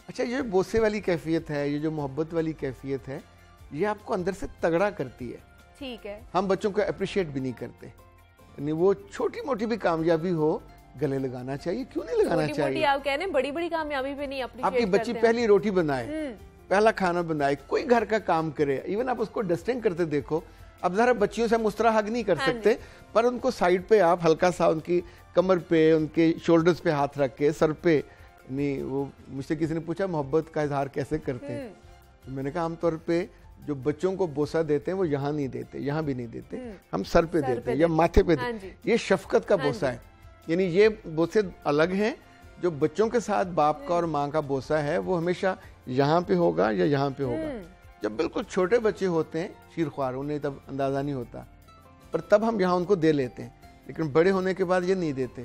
अच्छा, ये बोसे वाली कैफियत है, ये जो मोहब्बत वाली कैफियत है, ये आपको अंदर से तगड़ा करती है। ठीक है। हम बच्चों को अप्रिशिएट भी नहीं करते, यानी वो छोटी मोटी भी कामयाबी हो गले लगाना चाहिए, क्यों नहीं लगाना चाहिए? आप कह रहे हैं बड़ी बड़ी कामयाबी पे नहीं अप्रिशिएट करते। आपकी बच्ची पहली रोटी बनाए, पहला खाना बनाए, कोई घर का काम करे, इवन आप उसको डस्टिंग करते देखो, अब जरा बच्चियों से हम उस तरह हग नहीं कर सकते, पर उनको साइड पे आप हल्का सा उनकी कमर पे, उनके शोल्डर्स पे हाथ रख के, सर पे नहीं। वो मुझसे किसी ने पूछा मोहब्बत का इजहार कैसे करते हैं, तो मैंने कहा आमतौर पे जो बच्चों को बोसा देते हैं वो यहाँ नहीं देते, यहाँ भी नहीं देते, हम सर पे देते हैं या माथे पे देते हैं। ये शफकत का बोसा है, यानी ये बोसे अलग हैं। जो बच्चों के साथ बाप का और माँ का बोसा है वो हमेशा यहाँ पे होगा या यहाँ पे होगा। जब बिल्कुल छोटे बच्चे होते हैं शीरख्वार, उन्हें तब अंदाजा नहीं होता, पर तब हम यहाँ उनको दे लेते हैं, लेकिन बड़े होने के बाद ये नहीं देते।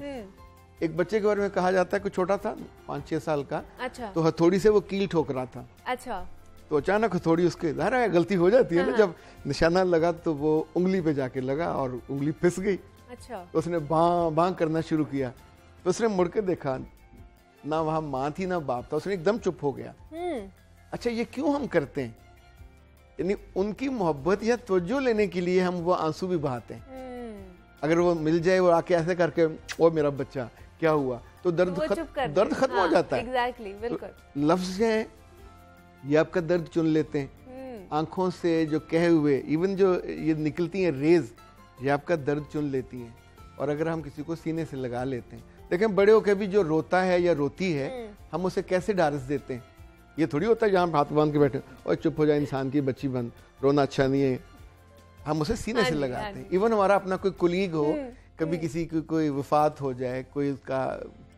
एक बच्चे के बारे में कहा जाता है कि छोटा था 5-6 साल का, अच्छा। तो हथौड़ी से वो कील ठोक रहा था, अच्छा। तो अचानक हथौड़ी उसके, ज़ाहिर है गलती हो जाती है ना, जब निशाना लगा तो वो उंगली पे जाके लगा और उंगली फिस गई, अच्छा। तो उसने बां बां करना शुरू किया, तो उसने मुड़ के देखा, ना वहाँ माँ थी ना बाप था, उसने एकदम चुप हो गया। अच्छा, ये क्यों हम करते हैं? यानी उनकी मोहब्बत या तवज्जो लेने के लिए हम वो आंसू भी बहाते हैं। अगर वो मिल जाए, वो आके ऐसे करके, ओ मेरा बच्चा क्या हुआ, तो दर्द खत्म हो जाता है। एग्जैक्टली, बिल्कुल। तो लफ्ज हैं ये आपका दर्द चुन लेते हैं, आंखों से जो कहे हुए, इवन जो ये निकलती हैं रेज, ये आपका दर्द चुन लेती हैं। और अगर हम किसी को सीने से लगा लेते हैं, देखें बड़े होकर भी जो रोता है या रोती है, हम उसे कैसे डारस देते हैं। ये थोड़ी होता है जहाँ हाथ बांध के बैठे, और चुप हो जाए इंसान की बच्ची बंद, रोना अच्छा नहीं है, हम उसे सीने से लगाते हैं। इवन हमारा अपना कोई कुलीग हो, कभी किसी की कोई वफात हो जाए, कोई उसका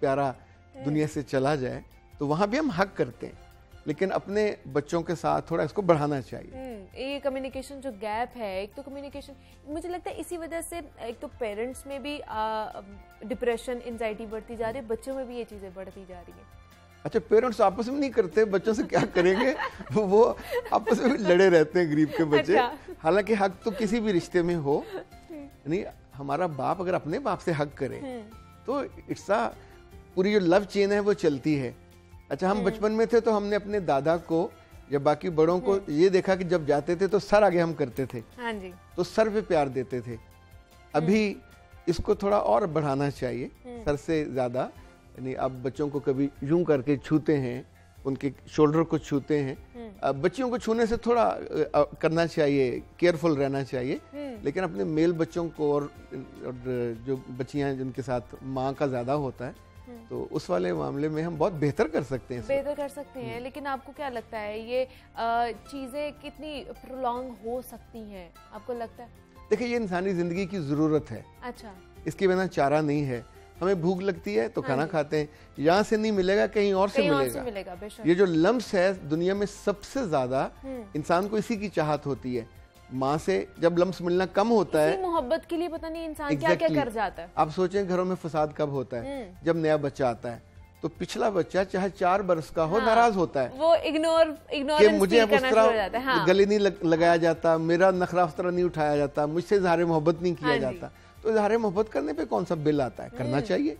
प्यारा दुनिया से चला जाए, तो वहाँ भी हम हक करते हैं, लेकिन अपने बच्चों के साथ थोड़ा इसको बढ़ाना चाहिए। ये कम्युनिकेशन जो गैप है, एक तो कम्युनिकेशन, मुझे लगता है इसी वजह से एक तो पेरेंट्स में भी डिप्रेशन, एंजाइटी बढ़ती जा रही है, बच्चों में भी ये चीजें बढ़ती जा रही है। अच्छा, पेरेंट्स आपस में नहीं करते, बच्चों से क्या करेंगे वो आपस में लड़े रहते हैं गरीब के बच्चे। अच्छा। हालांकि हक तो किसी भी रिश्ते में हो, नहीं हमारा बाप अगर अपने बाप से हक करे तो इट्स पूरी जो लव चेन है वो चलती है। अच्छा, हम बचपन में थे तो हमने अपने दादा को या बाकी बड़ों को ये देखा कि जब जाते थे तो सर आगे हम करते थे, हाँ जी, तो सर पे प्यार देते थे। अभी इसको थोड़ा और बढ़ाना चाहिए, सर से ज्यादा। यानी आप बच्चों को कभी यूं करके छूते हैं, उनके शोल्डर को छूते हैं। बच्चियों को छूने से थोड़ा करना चाहिए, केयरफुल रहना चाहिए, लेकिन अपने मेल बच्चों को और जो बच्चियां जिनके साथ माँ का ज्यादा होता है, तो उस वाले मामले में हम बहुत बेहतर कर सकते हैं। लेकिन आपको क्या लगता है ये चीजें कितनी प्रोलॉन्ग हो सकती हैं, आपको लगता है? देखिए, ये इंसानी जिंदगी की जरूरत है। अच्छा, इसके बिना चारा नहीं है। हमें भूख लगती है तो खाना खाते हैं, यहाँ से नहीं मिलेगा कहीं और से मिलेगा। ये जो लम्स है दुनिया में सबसे ज्यादा इंसान को इसी की चाहत होती है। माँ से जब लम्स मिलना कम होता है, मोहब्बत के लिए पता नहीं इंसान क्या क्या कर जाता है। आप सोचें घरों में फसाद कब होता है, जब नया बच्चा आता है तो पिछला बच्चा चाहे 4 बरस का हो, नाराज होता है, वो इग्नोर कि मुझे अब उस तरह गले नहीं लगाया जाता, मेरा नखरा उस तरह नहीं उठाया जाता, मुझसे इजहार मोहब्बत नहीं किया जाता। तो इजहार मोहब्बत करने पे कौन सा बिल आता है? करना चाहिए।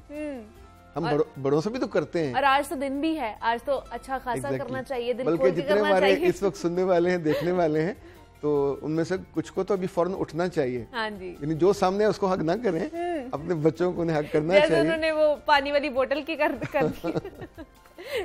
हम बड़ों से भी तो करते हैं। और आज तो दिन भी है, आज तो अच्छा खासा करना चाहिए, बल्कि जितने हमारे इस वक्त सुनने वाले हैं, देखने वाले हैं, तो उनमें से कुछ को तो अभी फौरन उठना चाहिए। हाँ जी, यानी जो सामने है उसको हक ना करें, अपने बच्चों को उन्हें हक करना चाहिए। उन्होंने वो पानी वाली बोतल की कर दी।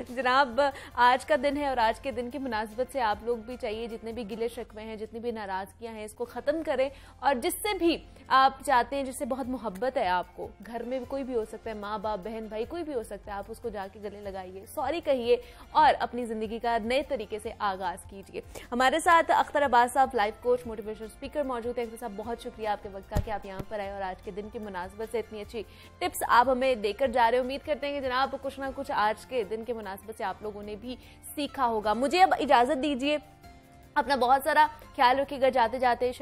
जनाब, आज का दिन है और आज के दिन की मुनासिबत से आप लोग भी चाहिए, जितने भी गिले शिकवे हैं, जितनी भी नाराजगियां हैं, इसको खत्म करें। और जिससे भी आप चाहते हैं, जिससे बहुत मोहब्बत है आपको, घर में भी कोई भी हो सकता है, माँ बाप बहन भाई कोई भी हो सकता है, आप उसको जाके गले लगाइए, सॉरी कहिए और अपनी जिंदगी का नए तरीके से आगाज कीजिए। हमारे साथ अख्तर अब्बास साहब, लाइफ कोच, मोटिवेशनल स्पीकर मौजूद है। अख्तर साहब, बहुत शुक्रिया आपके वक्त का कि आप यहाँ पर आए और आज के दिन की मुनासिबत से इतनी अच्छी टिप्स आप हमें देकर जा रहे हो। उम्मीद करते हैं कि जनाब कुछ ना कुछ आज के दिन के मुनासिबत से आप लोगों ने भी सीखा होगा। मुझे अब इजाजत दीजिए, अपना बहुत सारा ख्याल रखिएगा जाते जाते।